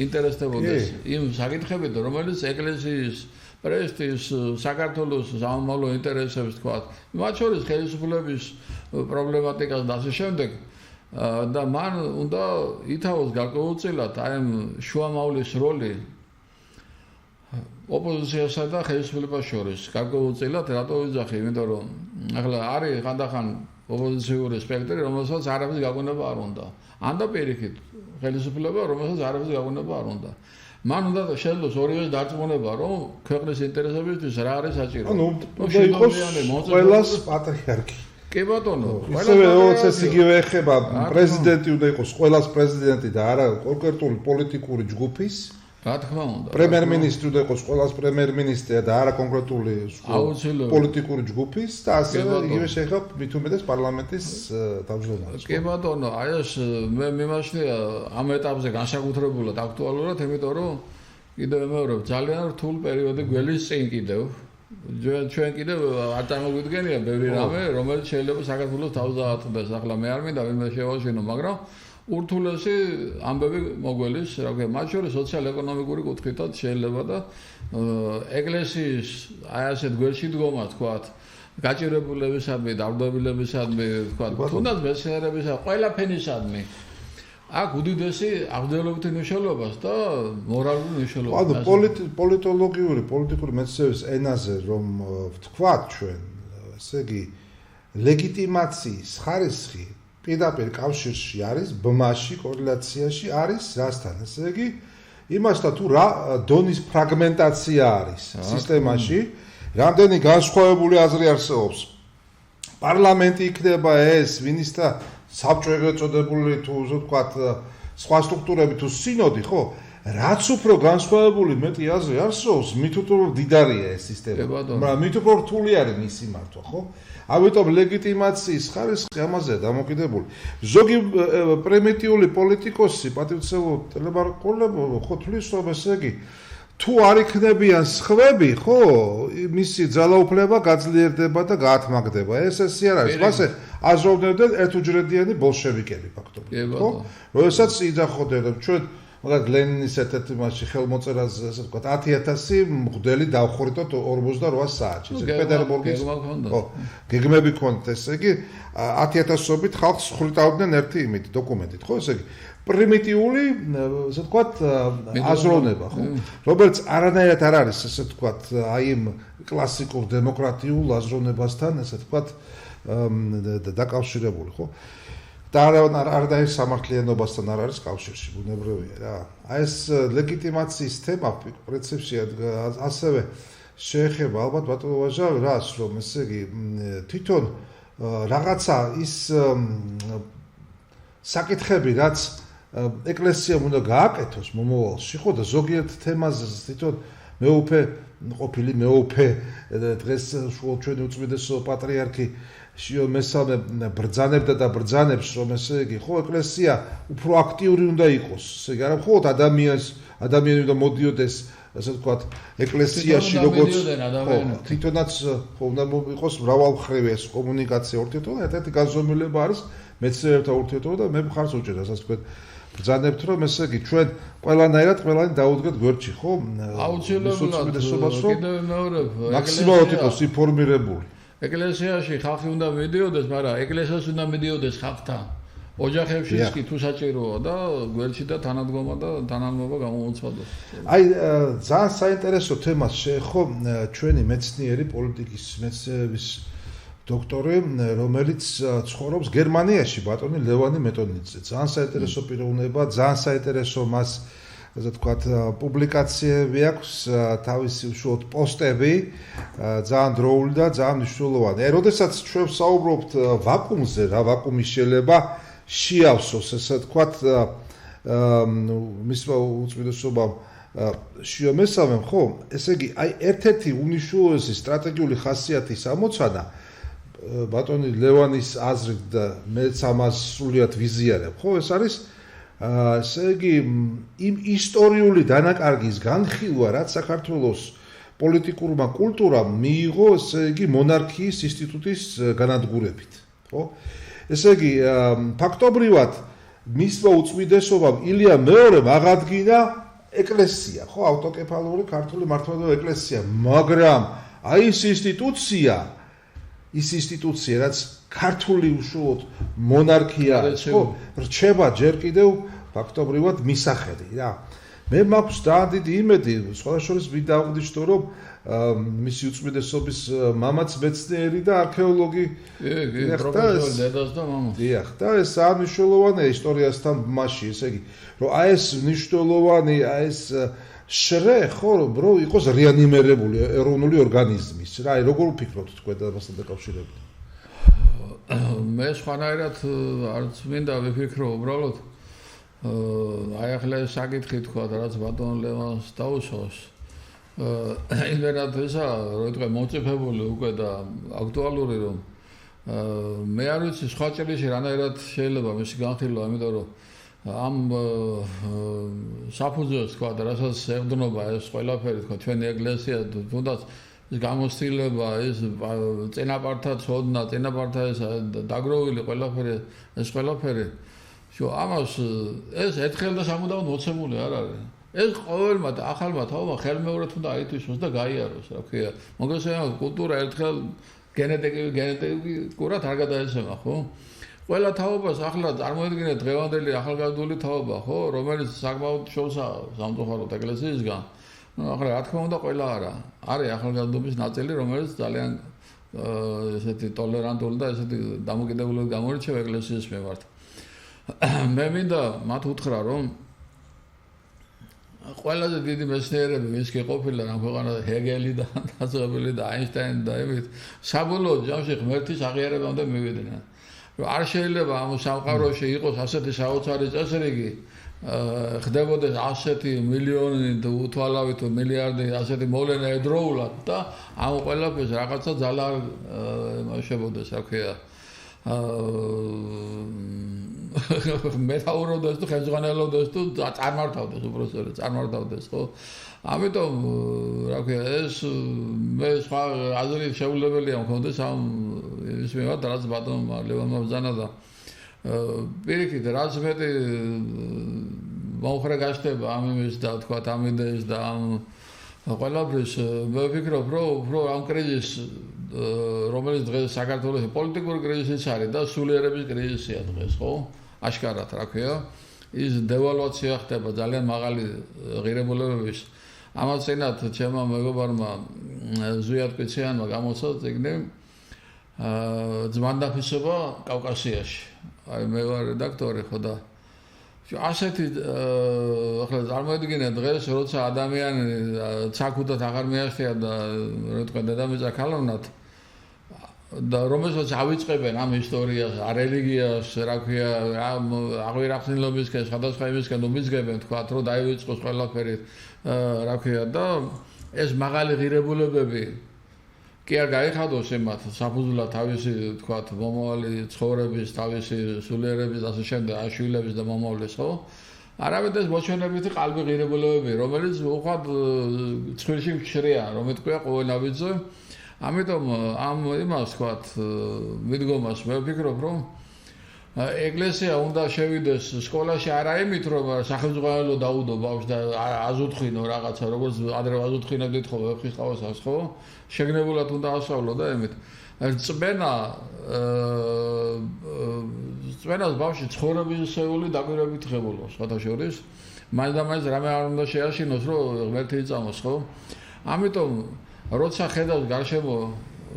ინტერესდებოდეს იმ საკითხებით, რომელიც ეკლესიის პრესტიჟს, საქართველოს სამომავლო ინტერესებს თქვა, მათ შორის ხელისუფლების პრობლემატიკას და ასე შემდეგ და მან უნდა ითავოს გარკვეულწილად აი ამ შუამავლის როლი ოპოზიციასა და ხელისუფლებას შორის. გარკვეულწილად რატო ვიძახი, იმიტომ რომ ახლა არის ხანდახან ოპოზიციური სპექტრი, რომელსაც არაფრის გაგონება არ უნდა. ან და პირიქით ხელისუფლება, რომელსაც არაფრის გაგონება არ უნდა. მან უნდა შეძლოს ორივეს დარწმუნება, რომ ქვეყნის ინტერესებისთვის რა არის საჭირო. ანუ იყოს ყველას პატრიარქი. კი ბატონო, ისევე როგორც ეს იგივე ეხება პრეზიდენტი უნდა იყოს ყველას პრეზიდენტი და არა კონკრეტული პოლიტიკური ჯგუფის. რა თქმა უნდა. პრემიერ-მინისტრი უნდა იყოს ყველას პრემიერ-მინისტრი და არა კონკრეტული პოლიტიკური ჯგუფის და ასევე იგივე შეეხება მით უმეტეს პარლამენტის თავმჯდომარეს. კი ბატონო, აი ეს მე მიმაჩნია ამ ეტაპზე განსაკუთრებულად აქტუალურად, იმიტომ რომ კიდევ მეორე ძალიან რთულ პერიოდი გველის წინ კიდევ ჩვენ კიდევ არ წარმოგვიდგენია ბევრი რამე, რომელიც შეიძლება საქართველოს თავს დაატყდეს. ახლა მე არ მინდა ვინმე შევაშინო, მაგრამ ურთულესი ამბები მოგველის, რა ქვია, მათ შორის სოციალ-ეკონომიკური კუთხითაც შეიძლება და ეკლესიის აი ასეთ გველში დგომა, თქვათ, გაჭირებულებისადმი, დავდაბილებისადმი, თქვათ, თუნდაც მეცნიერებისა, ყველა ფენისადმი. აქ უდიდესი აღდგენილობითი მნიშვნელობას და მორალური მნიშვნელობა. ანუ პოლიტოლოგიური, პოლიტიკური მეცნიერების ენაზე რომ ვთქვათ ჩვენ, ესე იგი, ლეგიტიმაციის ხარისხი პირდაპირ კავშირში არის, ბმაში, კორელაციაში არის რასთან, ესე იგი, იმასთან თუ რა დონის ფრაგმენტაცია არის სისტემაში, რამდენი განსხვავებული აზრი არსებობს. პარლამენტი იქნება ეს, მინისტრთა საბჭო ეგრეთ წოდებული თუ ვთქვათ, სხვა სტრუქტურები თუ სინოდი, ხო? რაც უფრო განსხვავებული მეტი აზრი არსებობს, მით უფრო დიდარია ეს სისტემა. მაგრამ მით უფრო რთული არის მისი მართვა, ხო? ამიტომ ლეგიტიმაციის ხარისხი ამაზე დამოკიდებული. ზოგი პრიმიტიული პოლიტიკოსი, პატრიოტული ტელემარკოლები ხო თulis რომ ესე იგი თუ არ იქნებიან სხვები, ხო, მისი ძალაუფლება გაძლიერდება და გაათმაგდება. ესე არ არის. მასე აზროვნებდნენ ერთუჯრედიანი ბოლშევიკები ფაქტობრივად, ხო? როდესაც იძახოდნენ რომ ჩვენ მაგალითად ლენინის ერთ-ერთი მასში ხელმოწერაზე ასე ვთქვათ 10000 მღვდელი დავხურიტოთ 48 საათში. პეტერბურგის ხო, გეგმები ქონდათ, ესე იგი 10000-ობით ხალხს ხვრიტავდნენ ერთი იმით, დოკუმენტით, ხო, ესე იგი პრიმიტიული, ასე ვთქვათ, აზროვნება, ხო? რომელიც არანაირად არ არის, ასე ვთქვათ, აი იმ კლასიკურ დემოკრატიულ აზროვნებასთან, ასე ვთქვათ, დაკავშირებული, ხო? და არანაირ სამართლიანობასთან არ არის კავშირში, ბუნებრივია რა. აი ეს ლეგიტიმაციის თემა პრინციპში ასევე შეეხება ალბათ ბატონო ვაჟა რას, რომ ესე იგი თვითონ რაღაცა ის საკითხები, რაც ეკლესიამ უნდა გააკეთოს მომავალში, ხო და ზოგიერთ თემაზე თვითონ მეუფე ყოფილი მეუფე დღეს ჩვენი უწმიდესო პატრიარქი შიო მესამე ბრძანებდა და ბრძანებს, რომ ესე იგი, ხო, ეკლესია უფრო აქტიური უნდა იყოს. ესე იგი, არა მხოლოდ ადამიანი უნდა მოდიოდეს, ასე ვთქვათ, ეკლესიაში როგორც თვითონაც უნდა იყოს მრავალმხრივი ეს კომუნიკაცია ურთიერთობა, ერთ-ერთი განზომილება არის მეცნიერებთან ურთიერთობა და მე მხარს უჭერს, ასე ვთქვათ, ბრძანებთ რომ ესე იგი ჩვენ ყველანაირად ყველანი დაუდგეთ გვერდში ხო? აუცილებლად კიდევ მეორე მაქსიმალურად იყოს ინფორმირებული. ეკლესიაში ხალხი უნდა მიდიოდეს, მაგრამ ეკლესიას უნდა მიდიოდეს ხალხთან. ოჯახებშიც კი თუ საჭიროა და გვერდში და თანადგომა და თანამოვა გამოუცადოს. აი ძალიან საინტერესო თემას შეეხო ჩვენი მეცნიერი პოლიტიკის მეცნიერების დოქტორი, რომელიც ცხოვრობს გერმანიაში, ბატონი ლევანი მეტონიძე. ძალიან საინტერესო პიროვნება, ძალიან საინტერესო მას ასე ვთქვათ, პუბლიკაციები აქვს, თავისი უშუალოდ პოსტები, ძალიან დროული და ძალიან მნიშვნელოვანი. აი, როდესაც ჩვენ ვსაუბრობთ ვაკუუმზე, რა ვაკუუმის შეიძლება შეავსოს, ასე ვთქვათ, მისმა უწმიდესობამ შეომესავენ, ხო? ესე იგი, აი, ერთ-ერთი უნიშნულოვანი სტრატეგიული ხასიათის ამოცანა ბატონი ლევანის აზრით და მეც ამას სრულიად ვიზიარებ, ხო? ეს არის ესე იგი იმ ისტორიული დანაკარგის განხილვა, რაც საქართველოს პოლიტიკურმა კულტურამ მიიღო, ესე იგი მონარქიის ინსტიტუტის განადგურებით, ხო? ესე იგი ფაქტობრივად მისმა უწმიდესობამ ილია მეორემ აღადგინა ეკლესია, ხო, ავტოკეფალური ქართული მართლმადიდებლური ეკლესია, მაგრამ აი ის ინსტიტუცია, რაც ქართული უშუალოდ მონარქია, ხო, რჩება ჯერ კიდევ ფაქტობრივად მისახედი, რა. მე მაქვს ძალიან დიდი იმედი, სხვადასხვა მინდა აღვნიშნო, რომ მისი უწმიდესობის მამაც მეცნიერი და არქეოლოგი პროფესორი დედას და მამა. დიახ, და ეს ძალიან მნიშვნელოვანია ისტორიასთან მასში, ესე იგი, რომ აი ეს მნიშვნელოვანი, აი ეს შრე, ხო, რომ იყოს რეანიმირებული ეროვნული ორგანიზმის, რა, აი როგორ ვფიქრობთ თქვენ ამასთან დაკავშირებით? მე სხვანაირად არც მინდა ვიფიქრო უბრალოდ აი ახლა ეს საკითხი თქვა რაც ბატონ ლევანს დაუშავს იმერად ესა რო იტყვე მოწიფებული უკვე და აქტუალური რომ მე არ ვიცი სხვა ჭრილში რანაირად შეიძლება მისი განხილვა იმიტომ რომ ამ საფუძველს თქვა და რასაც ეხდნობა ეს ყველაფერი თქვა ჩვენი ეკლესია თუნდაც ეს გამოცდილება ეს წინაპართა ცოდნა წინაპართა ეს დაგროვილი ყველაფერი ეს ყველაფერი შო ამას ეს ერთხელ და სამუდამოდ მოცემული არ არის ეს ყოველმა და ახალმა თაობამ ხელმეორედ უნდა აითვისოს და გაიაროს რა ქვია მოგესალმებით კულტურა ერთხელ გენეტიკურად არ გადაეცემა ხო ყველა თაობას ახლა წარმოედგინეთ დღევანდელი ახალგაზრდული თაობა ხო რომელიც საკმაოდ შორსა სამწუხაროდ ეკლესიისგან ну ახლა რა თქმა უნდა ყველა არის ახალგაზრდობის ნაწილი რომელიც ძალიან ესეთი ტოლერანტული და ესეთი დამოკიდებულებით გამორჩევა ეკლესიის მიმართ მე მინდა მათ უთხრა რომ ყველაზე დიდი მეცნიერები ვინც კი ყოფილა ამ ქვეყანაში ჰეგელი და ნაცნობელი და აინშტაინი და იმით საბოლოო ჯამში ღმერთის აღიარებამდე მივიდნენ რომ არ შეიძლება ამ სამყაროში იყოს ასეთი საოცარი წესრიგი ხდებოდეს ასეთი მილიონი უთვალავი თუ მილიარდი ასეთი მოვლენა ერთდროულად და ამ ყველაფერს რაღაცა ძალა შემოდეს რა ქვია მეტაურობდეს თუ ხელმძღვანელობდეს თუ წარმართავდეს უბრალოდ წარმართავდეს ხო ამიტომ რა ქვია ეს მე სხვა აზრით შეუძლებელია მქონდეს ამ ის მიმართ რაც ბატონმა ლევანმა ბრძანა და პირიქით რაც მეტი მოხრე გაშტება ამ იმის და თქვა ამ იდეის და ამ ყველაფრის მე ვფიქრობ რომ ამ კრიზისს რომელიც დღეს საქართველოს პოლიტიკური კრიზისიც არის და სულიერების კრიზისია დღეს ხო აშკარად რა ქვია ის დევალვაცია ხდება ძალიან მაღალი ღირებულებების ამას წინათ ჩემმა მეგობარმა ზუიატკვიციანმა გამოცა წიგნი ძმანდაფისობა კავკასიაში აი მე ვარ რედაქტორი ხო და ასეთი ახლა წარმოედგინე დღეს როცა ადამიანი ცაკუდად აღარ მიახია და რა თქვა დედამიწა ქალოვნად და რომელსაც ავიწყებენ ამ ისტორიას, რელიგიას, რა ქვია, აღვირახსნილობისკენ, სხვადასხვა იმისკენ უმიძგებენ, თქვათ, რომ დაივიწყოს ყველაფერი, რა ქვია და ეს მაღალი ღირებულებები კი არ გაიხადოს იმათ საფუძვლად თავისი, თქვათ, მომავალი ცხოვრების, თავისი სულიერების და ასე შემდეგ, აშვილების და მომავლის, ხო? არავით ეს მოჩვენებითი ყალბი ღირებულებები, რომელიც უხვად ცხრილში მჩრეა, რომ ეთქვია ყოველნავიძე ამიტომ ამ იმას ვთქვათ მიდგომას მე ვფიქრობ რომ ეკლესია უნდა შევიდეს სკოლაში არა იმით რომ სახელმწიფო დაუდო ბავშვს და აზუთხინო რაღაცა როგორც ადრე აზუთხინებდით ხო ვეფხის ყავასას ხო შეგნებულად უნდა ასწავლო და იმით წმენას ბავშვი ცხოვრებისეული დაკვირვებით ხებულობს სხვათა შორის მაინც და მაინც რამე არ უნდა შეაშინოს რომ ღმერთი იწამოს ხო ამიტომ როცა ხედავს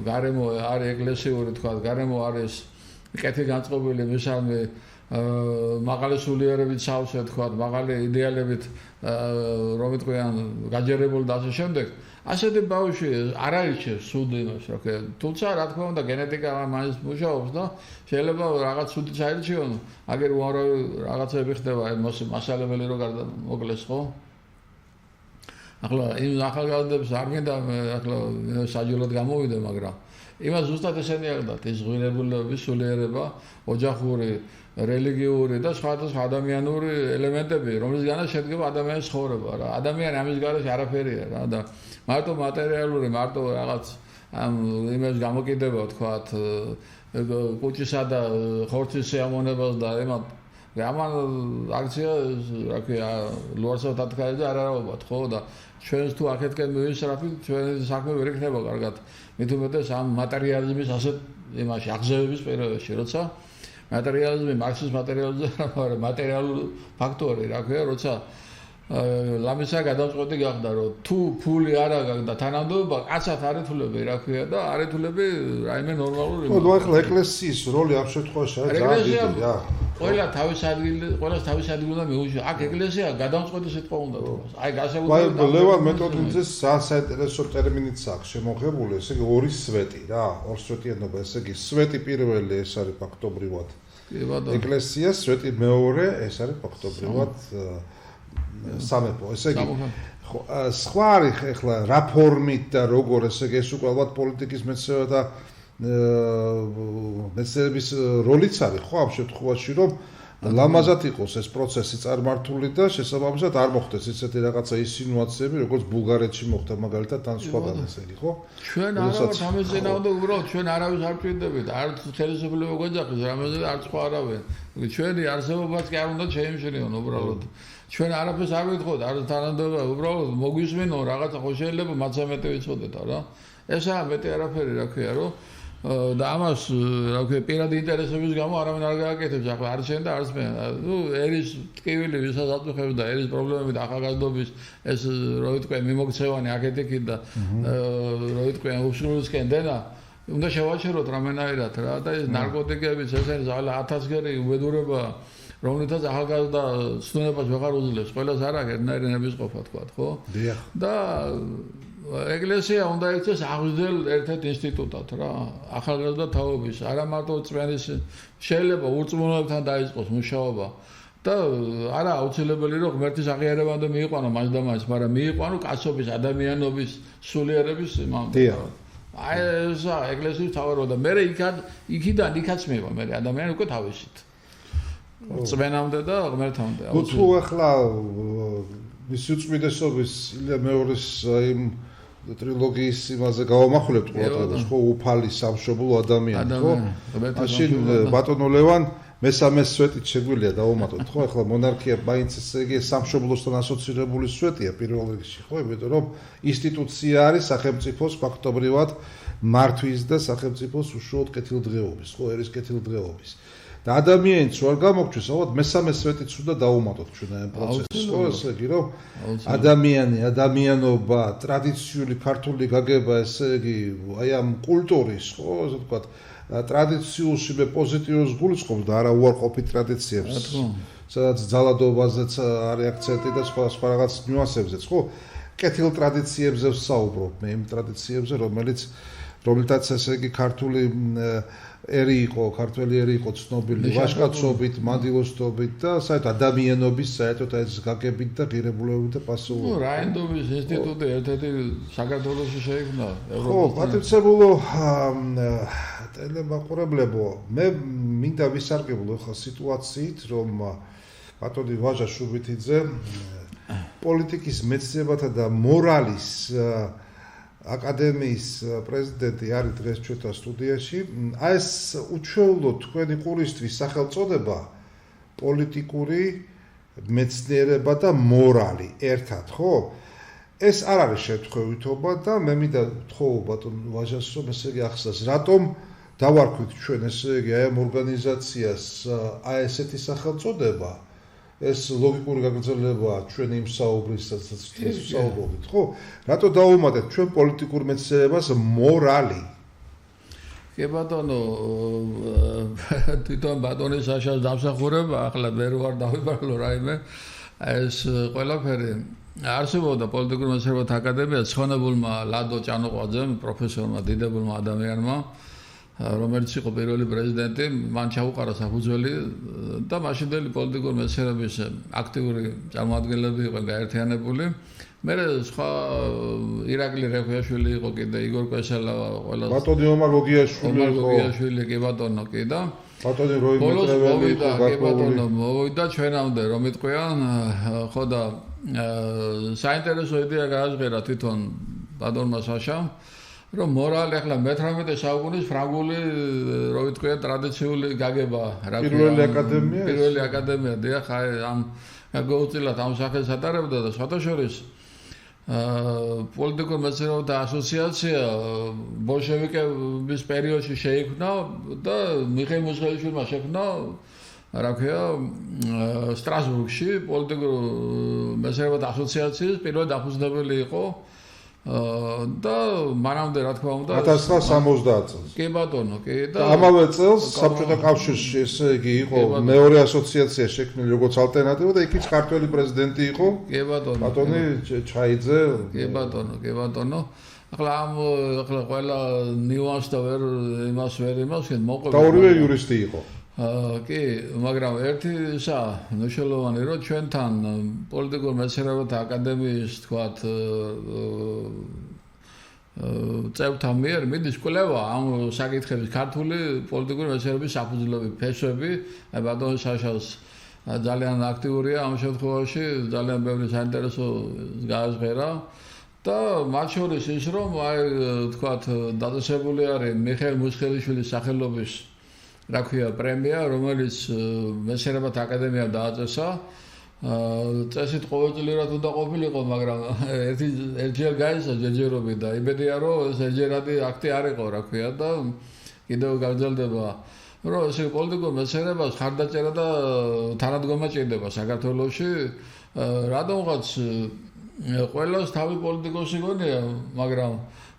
გარემო არის ეკლესიური თქვა გარემო არის კეთილ განწყობილი მისამე მაღალი სულიერებით სავსე თქვა მაღალი იდეალებით რომ იტყვიან გაჯერებული და ასე შემდეგ ასეთი ბავშვი არ აირჩევს სულ იმას რა ქვია თუმცა რა თქმა უნდა გენეტიკა მაინც მუშაობს და შეიძლება რაღაც სულ ჩაირჩიონ აგერ უამრავი რაღაცები ხდება მასალებელი რო გარდა მოკლეს ხო ახლა იმ ახალგაზრდებს არ მინდა ახლა საჯულოდ გამოვიდე მაგრამ იმას ზუსტად ესენი აღდათ ეს ღირებულების სულიერება ოჯახური რელიგიური და სხვადასხვა ადამიანური ელემენტები რომლისგანაც შედგება ადამიანის ცხოვრება რა ადამიანი ამის გარეშე არაფერია რა და მარტო მატერიალური მარტო რაღაც იმას გამოკიდება თქვათ კუჭისა და ხორცის სიამონებას და ამან აქცია რა ქვია ლუარსად ათქარი და არ არაობათ ხო და ჩვენს თუ აქეთკენ მივისწრაფით ჩვენი საქმე ვერ იქნება კარგად მით უმეტეს ამ მატერიალიზმის ასეთ იმაში აღზევების პერიოდში როცა მატერიალიზმი მარქსის მატერიალიზმი არა მატერიალური ფაქტორი რა ქვია როცა ლამისა გადამწყვეტი გახდა რომ თუ ფული არა გაქვს და თანამდებობა კაცად არ ეთულები რა ქვია და არ ეთულები რაიმე ნორმალური ხო ახლა ეკლესიის როლი ამ შემთხვევაში არის ძალიან დიდი რა ყველა თავის ადგილი უნდა მიუჭიროს აქ ეკლესია გადამწყვეტი სიტყვა უნდა თქვას აი აი გასაგებია ლევან მეთოდიძეს საინტერესო ტერმინიც აქვს შემოღებული ესე იგი ორი სვეტი რა ორ სვეტიანობა ესე იგი სვეტი პირველი ეს არის ფაქტობრივად ეკლესია სვეტი მეორე ეს არის ფაქტობრივად სამეფო ესე იგი სხვა არის ახლა რა ფორმით და როგორ ესე იგი ეს უკვე ალბათ პოლიტიკის მეცნიერება და მეცნიერების როლიც არის ხო ამ შემთხვევაში რომ ლამაზად იყოს ეს პროცესი წარმართული და შესაბამისად არ მოხდეს ისეთი რაღაცა ინსინუაციები როგორც ბულგარეთში მოხდა მაგალითად თან სხვაგან ესე იგი ხო ჩვენ არავის ამის წინააღმდეგ უბრალოდ ჩვენ არავის არ ვჭირდებით არც ხელისუფლება გვეძახის რამეზე არც სხვა არავინ ჩვენი არსებობაც კი არ უნდა შეიმჩნიონ უბრალოდ ჩვენ არაფერს არ ვეთხოვთ არც თანამდებობა უბრალოდ მოგვისმენო რაღაცა ხო შეიძლება მათზე მეტი ვიცოდეთ რა ესაა მეტი არაფერი რა ქვია რომ და ამას რა ქვია პირადი ინტერესების გამო არავინ არ გააკეთებს ახლა არც შენ და არც მე ნუ ერის ტკივილი ვისაც აწუხებს და ერის პრობლემები და ახალგაზრდობის ეს რო იტყვი მიმოქცევანი აქეთ-იქით და რო იტყვი უსრულისკენ დენა უნდა შევაჩეროთ რამენაირად რა და ეს ნარკოტიკების ეს არის 1000-გარი უბედურება რომლითაც ახალგაზრდა ცნობას ვეღარ უძლებს ყველას არ აქვს ერთნაირი ნებისყოფა თქვა ხო და ეკლესია უნდა იქცეს აღზრდელ ერთ-ერთ ინსტიტუტად რა ახალგაზრდა თაობის არა მარტო წვენის შეიძლება ურწმუნოებთან დაიწყოს მუშაობა და არა აუცილებელი რომ ღმერთის აღიარებამდე მიიყვანო მას და მას მაგრამ მიიყვანო კაცობის ადამიანობის სულიერების იმამდე აი ეს ეკლესიის თავარობა და მე იქიდან იქაც მივა მე ადამიანი უკვე თავისით წვენამდე და ღმერთამდე თუ ახლა მისი უწმიდესობის ილია მეორის იმ ტრილოგიის იმაზე გავამახვილებთ ყურადღებას ხო უფალი სამშობლო ადამიანი ხო მაშინ ბატონო ლევან მესამე სვეტით შეგვიძლია დავუმატოთ ხო ახლა მონარქია მაინც ესე იგი სამშობლოსთან ასოცირებული სვეტია პირველ რიგში ხო იმიტომ რომ ინსტიტუცია არის სახელმწიფოს ფაქტობრივად მართვის და სახელმწიფოს უშუალოდ კეთილდღეობის ხო ერის კეთილდღეობის და ადამიანს რო არ გამოგჩეს ალბათ მესამე სვეტიც უნდა დავუმატოთ ჩვენ ამ პროცესს ხო ესე იგი რომ ადამიანი ადამიანობა ტრადიციული ქართული გაგება ესე იგი აი ამ კულტურის ხო ასე ვთქვათ ტრადიციულში მე პოზიტიურს გულისხმობ და არა უარყოფით ტრადიციებს სადაც ძალადობაზეც არის აქცენტი და სხვა რაღაც ნიუანსებზეც ხო კეთილ ტრადიციებზე ვსაუბრობ მე იმ ტრადიციებზე რომელთაც ესე იგი ქართული ერი იყო, ქართველი ერი იყო ცნობილი ვაჟკაცობით, მანდილოსნობით და საერთოდ ადამიანობის საერთოდ ეს გაგებით და ღირებულებებით და პასუხობით. ნუ რაინდობის ინსტიტუტი ერთ-ერთი საქართველოში შეიქმნა ევროპაში. ხო, პატივცემულო ტელემაყურებლებო, მე მინდა ვისარგებლო ხა სიტუაციით, რომ ბატონი ვაჟა შუბითიძე პოლიტიკის მეცნიერებათა და მორალის აკადემიის პრეზიდენტი არის დღეს ჩვენთან სტუდიაში. აი ეს უჩვეულო თქვენი ყურისთვის სახელწოდება პოლიტიკური მეცნიერება და მორალი ერთად, ხო? ეს არ არის შემთხვევითობა და მე მინდა ვთხოვ ბატონ ვაჟას რომ ესე იგი ახსნას, რატომ დავარქვით ჩვენ ესე იგი აი ამ ორგანიზაციას აი ესეთი სახელწოდება? ეს ლოგიკური გაგრძელებაა ჩვენ იმ საუბრისაცაც ვსაუბრობთ, ხო? რატო დავუმატეთ ჩვენ პოლიტიკურ მეცნიერებას მორალი? კი ბატონო, თვითონ ბატონის საშას დამსახურება, ახლა მე რო არ დავიბარგლო რაიმე, ეს ყველაფერი არსებობდა პოლიტიკურ მეცნიერებათა აკადემია ცხონებულმა ლადო ჭანოყვაძემ, პროფესორმა, დიდებულმა ადამიანმა, რომელიც იყო პირველი პრეზიდენტი, მან ჩაუყარა საფუძველი და მაშინდელი პოლიტიკურ მეცნიერების აქტიური წარმომადგენლები იყვნენ გაერთიანებული. მერე სხვა ირაკლი რექვიაშვილი იყო კიდე, იგორ კვესელავა, ყველა ბატონი ომარ გოგიაშვილი იყო. გოგიაშვილი კი ბატონო კი და ბატონი როი მეტრეველი იყო ბატონო მოვიდა ჩვენამდე რომ იტყვიან, ხო და საინტერესო იდეა გააზღერა თვითონ ბატონმა საშამ, რომ მორალი ახლა მე-18 საუკუნის ფრანგული რო ვიტყვიან ტრადიციული გაგება რა პირველი აკადემია დიახ ამ გოუწილად ამ სახელს ატარებდა და სხვათაშორის პოლიტიკურ მეცნიერებათა ასოციაცია ბოლშევიკების პერიოდში შეიქმნა და მიხეილ მუსხელიშვილმა შექმნა რა ქვია სტრასბურგში პოლიტიკურ მეცნიერებათა ასოციაციის პირველი დაფუძნებელი იყო და მანამდე რა თქმა უნდა 1970 წელს. კი ბატონო, კი და ამავე წელს საბჭოთა კავშირში ესე იგი იყო მეორე ასოციაცია შექმნილი როგორც ალტერნატივა და იქიც ქართველი პრეზიდენტი იყო. კი ბატონო. ბატონი ჩაიძე. კი ბატონო. ახლა ყველა ნიუანსს და ვერ იმას მოყვება. და ორივე იურისტი იყო. კი, მაგრამ ერთი მნიშვნელოვანი რომ ჩვენთან პოლიტიკურ მეცნიერებათა აკადემიის თქვათ წევრთა მიერ მიდის კვლევა ამ საკითხების ქართული პოლიტიკური მეცნიერების საფუძვლები, ფესვები, აი ბატონ საშას ძალიან აქტიურია ამ შემთხვევაში, ძალიან ბევრი საინტერესო გააზღერა და მათ შორის ის რომ აი თქვათ დაწესებული არის მიხეილ მუსხელიშვილის სახელობის რა ქვია პრემია, რომელიც მეცნიერებათა აკადემიამ დააწესა. წესით ყოველწლიურად უნდა ყოფილიყო, მაგრამ ერთჯერ გაიცა ჯერჯერობით და იმედია რომ ეს ერთჯერადი აქტი არ იყო, რა ქვია და კიდევ გაგრძელდება. რომ ეს პოლიტიკურ მეცნიერებას ხარდაჭერა და თანადგომა ჭირდება საქართველოში. რადგანაც ყველას თავი პოლიტიკოსი გონია, მაგრამ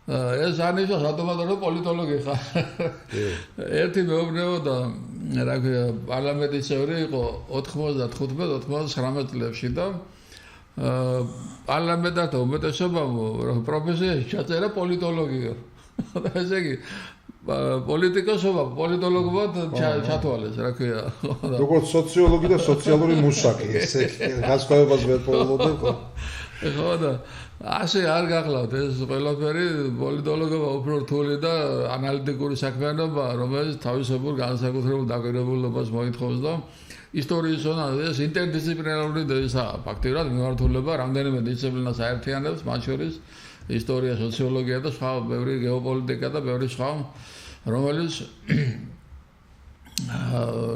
ეს ანიშნავს ავტომატურად პოლიტოლოგი ხარ. ერთი მეუბნებოდა, რა ქვია, პარლამენტის წევრი იყო 95-99 წლებში და პარლამენტთან უმეტესობამ პროფესიაში ჩაწერა პოლიტოლოგია. ესე იგი პოლიტიკოსობა პოლიტოლოგობად ჩათვალეს, რა ქვია. როგორც სოციოლოგი და სოციალური მუშაკი, ესე განსხვავებას ვერ პოულობენ. ხო და ასე არ გახლავთ ეს ყველაფერი პოლიტოლოგობა უფრო რთული და ანალიტიკური საქმიანობა, რომელიც თავისებურ განსაკუთრებულ დაკვირვებულობას მოითხოვს და ისტორიის ეს ინტერდისციპლინარული ფაქტიურად მიმართულება რამდენიმე დისციპლინას აერთიანებს, მათ შორის ისტორია, სოციოლოგია და სხვა ბევრი გეოპოლიტიკა და ბევრი სხვა, რომელიც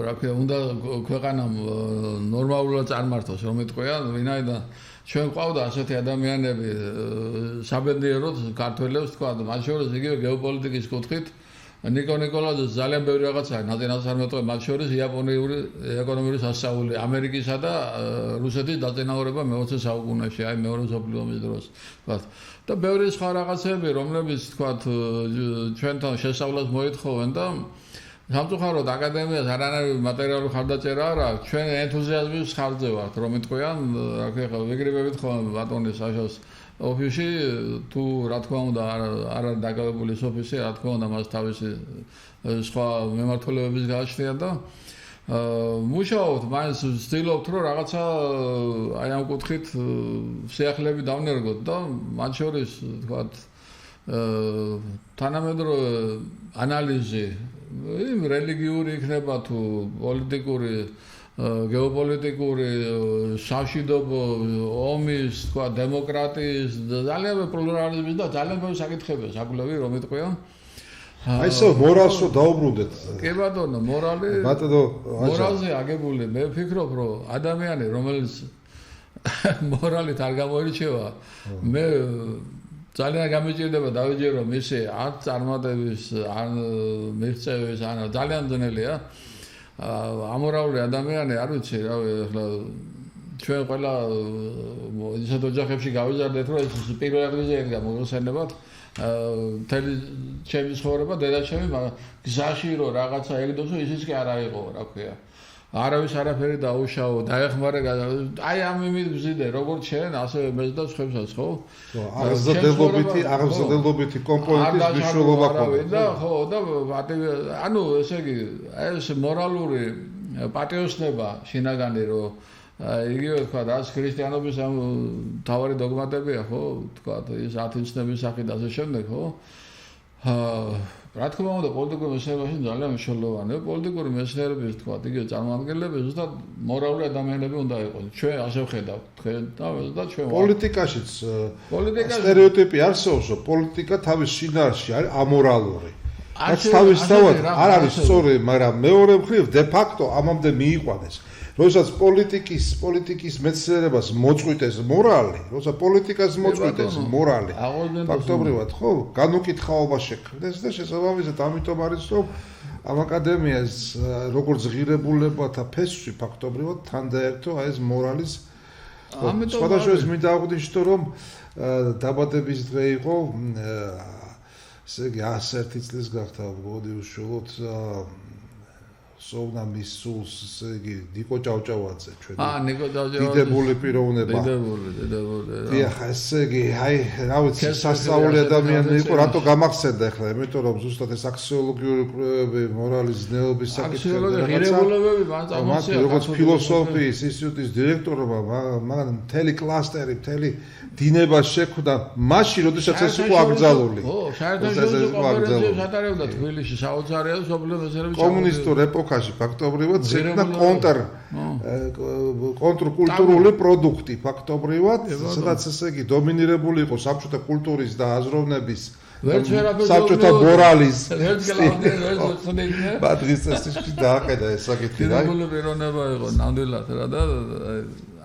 რა ქვია, უნდა ქვეყანამ ნორმალურად წარმართოს, რომ იტყვიან, ვინაიდან ჩვენ ყავდა ასეთი ადამიანები საბედნიეროდ ქართველებს თქვა, მათ შორის იგივე გეოპოლიტიკის კუთხით ნიკო ნიკოლაძეს ძალიან ბევრი რაღაცა ნაძენას არ მეტყვი, მათ შორის იაპონიური ეკონომიკური სასწაული, ამერიკისა და რუსეთის დაწინაურება მე-20 საუკუნეში, აი მეორე მსოფლიო ომის დროს, თქვა. და ბევრი სხვა რაღაცები, რომლებიც თქვა ჩვენთან შესწავლას მოითხოვენ და სამწუხაროდ აკადემიას არანაირი მატერიალური ხარდაჭერა არ აქვს, ჩვენ ენთუზიაზმის ხარჯზე ვართ, რომ იტყვიან, რა ქვია, ვიგრიბებით ხოლმე ბატონის საშოს ოფისში, თუ რა თქმა უნდა არ არის დაკავებული ეს ოფისი, რა თქმა უნდა მას თავისი სხვა მიმართულებების გააჩნია და მუშაობთ, მაინც ვცდილობთ, რომ რაღაცა აი ამ კუთხით სიახლეები დავნერგოთ და მათ შორის თქვათ თანამედროვე ანალიზი რელიგიური იქნება თუ პოლიტიკური გეოპოლიტიკური სამშვიდობო ომის, თქვა, დემოკრატიის, ძალიან პლურალიზმის და ძალიან ბევრი საკითხებია, საკვლევი რომ იტყვია. აი ესე მორალს რო დაუბრუნდეთ. კი ბატონო, მორალზე აგებული, მე ვფიქრობ, რომ ადამიანი, რომელიც მორალით არ გამოირჩევა, მე ძალიან გამიჭირდება დავიჯერო მისი ან წარმატების, ან მიღწევის, ან ძალიან ძნელია. ამორალური ადამიანი არ ვიცი, რა ახლა ჩვენ ყველა ისეთ ოჯახებში გავიზარდეთ, რომ ეს პირველ ადგილზე ედგა მოგხსენებათ. მთელი ჩემი ცხოვრება დედაჩემი გზაში რომ რაღაცა ეგდოსო ისიც კი არ აიღო, რა ქვია. არავის არაფერი დაუშაო, დაეხმარე, აი ამ იმით ვზიდე, როგორც შენ, ასევე მეც და სხვებსაც, ხო? აღზრდელობითი კომპონენტის მნიშვნელობა ყოლა. და ხო, და ანუ ესე იგი, ეს მორალური პატიოსნება შინაგანი რომ იგივე თქვა, რაც ქრისტიანობის ამ თავარი დოგმატებია, ხო? თქვა, ის ათინცნების სახით და ასე შემდეგ, ხო? რა თქმა უნდა, პოლიტიკური მეცნიერებაში ძალიან მნიშვნელოვანია. პოლიტიკური მეცნიერების თქვა, იგივე წარმოადგენლები ზუსტად მორალური ადამიანები უნდა იყოს. ჩვენ ასე ვხედავთ, თქვენ და ჩვენ პოლიტიკაშიც სტერეოტიპი არსებობს, რომ პოლიტიკა თავის შინაარსში არის ამორალური. რაც თავისთავად არ არის სწორი, მაგრამ მეორე მხრივ დე ფაქტო ამამდე მიიყვანეს. როდესაც პოლიტიკის მეცნიერებას მოწყვიტეს მორალი, როცა პოლიტიკას მოწყვიტეს მორალი, ფაქტობრივად, ხო, განუკითხაობა შექმნეს და შესაბამისად ამიტომ არის, რომ ამ აკადემიას როგორც ღირებულებათა ფესვი ფაქტობრივად თან დაერთო ეს მორალის. სხვადასხვა ეს მინდა აღვნიშნო, რომ დაბადების დღე იყო, ესე იგი 101 წლის გახდა, მოდი უშუალოდ სოვნა მის სულს, ესე იგი ნიკო ჭავჭავაძე ჩვენ. ნიკო ჭავჭავაძე. დიდებული პიროვნება. დიდებული. დიახ, ესე იგი, აი, რა ვიცი, სასწაული ადამიანი იყო, რატო გამახსენდა ახლა, იმიტომ რომ ზუსტად ეს აქსიოლოგიური კვლევები, მორალის ზნეობის საკითხები და ღირებულებები მან წამოსია. როგორც ფილოსოფიის ინსტიტუტის დირექტორობა, მაგრამ მთელი კლასტერი, მთელი დინება შექმნა მაშინ, როდესაც ეს იყო აკრძალული. ხო, საერთაშორისო კონფერენციებს ატარებდა თბილისში, საოცარია სოფლიო მეცნიერების კომუნისტურ ეპოქაში ფაქტობრივად შექმნა კონტრკულტურული პროდუქტი ფაქტობრივად, სადაც ესე იგი დომინირებული იყო საბჭოთა კულტურის და აზროვნების საბჭოთა მორალის ბადრის წესში დააყედა ეს საკითხი და ძირებული პიროვნება იყო ნამდვილად რა და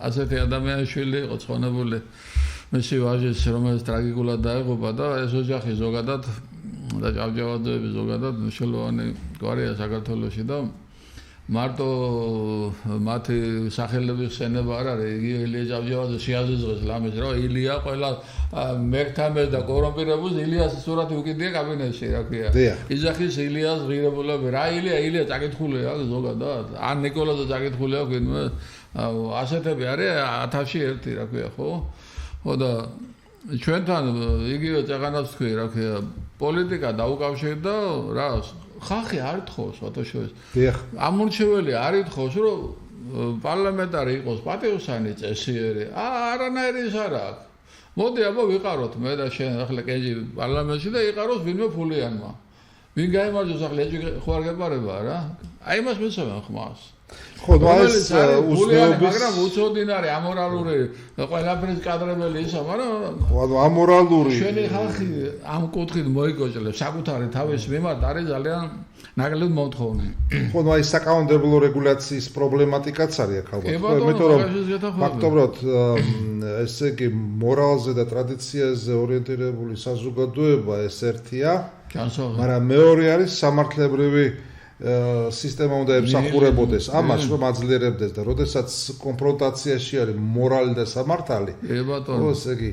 ასეთი ადამიანშვილი იყო ცხონებული მისი ვაჟის რომელიც ტრაგიკულად დაიღუპა და ეს ოჯახი ზოგადად და ჭავჭავაძეები ზოგადად მნიშვნელოვანი გვარია საქართველოში და მარტო მათი სახელების ხსენება არ არის იგი ილია ჭავჭავაძე შეაზრეს ლამის რომ ილია ყველა მერტამეს და კორომპირებულს ილიას სურათი უკიდია კაბინეტში რა ქვია იძახის ილიას ღირებულები რა ილია წაკითხულია ზოგადად ან ნიკოლოზი წაკითხულია ვინმე ასეთები არის 1000-ში ერთი რა ქვია ხო და ჩვენთან იგივე წაღანაც თქვი რა ქვია პოლიტიკა დაუკავშირდა რა ხალხი არ თხოს ფოტოშოვის დიახ ამორჩეველი არ ითხოვს რომ პარლამენტარი იყოს პატიოსანი წესიერი არანაირი ის არ აქვს მოდი აბა ვიყაროთ მე და შენ ახლა კეჯი პარლამენტში და იყაროს ვინმე ფულიანმა ვინ გაიმარჯვოს ახლა ეჭვი ხო არ გეპარება რა აი მას მისცემენ ხმას ხო ეს უზნეობის მაგრამ უცოდინარი ამორალური ყველაფრის კადრებელი ისა მაგრამ ხო ამორალური შენი ხალხი ამ კუთხით მოიგოჭლებს საკუთარი თავის მიმართ არის ძალიან ნაკლებ მომთხოვნი ხო აი საკანონმდებლო რეგულაციის პრობლემატიკაც არის აქ ალბათ ხო იმიტომ რომ ფაქტობრივად ესე იგი მორალზე და ტრადიციაზე ორიენტირებული საზოგადოება ეს ერთია მაგრამ მეორე არის სამართლებრივი სისტემა უნდა ემსახურებოდეს ამას რომ აძლიერებდეს და როდესაც კონფრონტაციაში არის მორალი და სამართალი ხო ესე იგი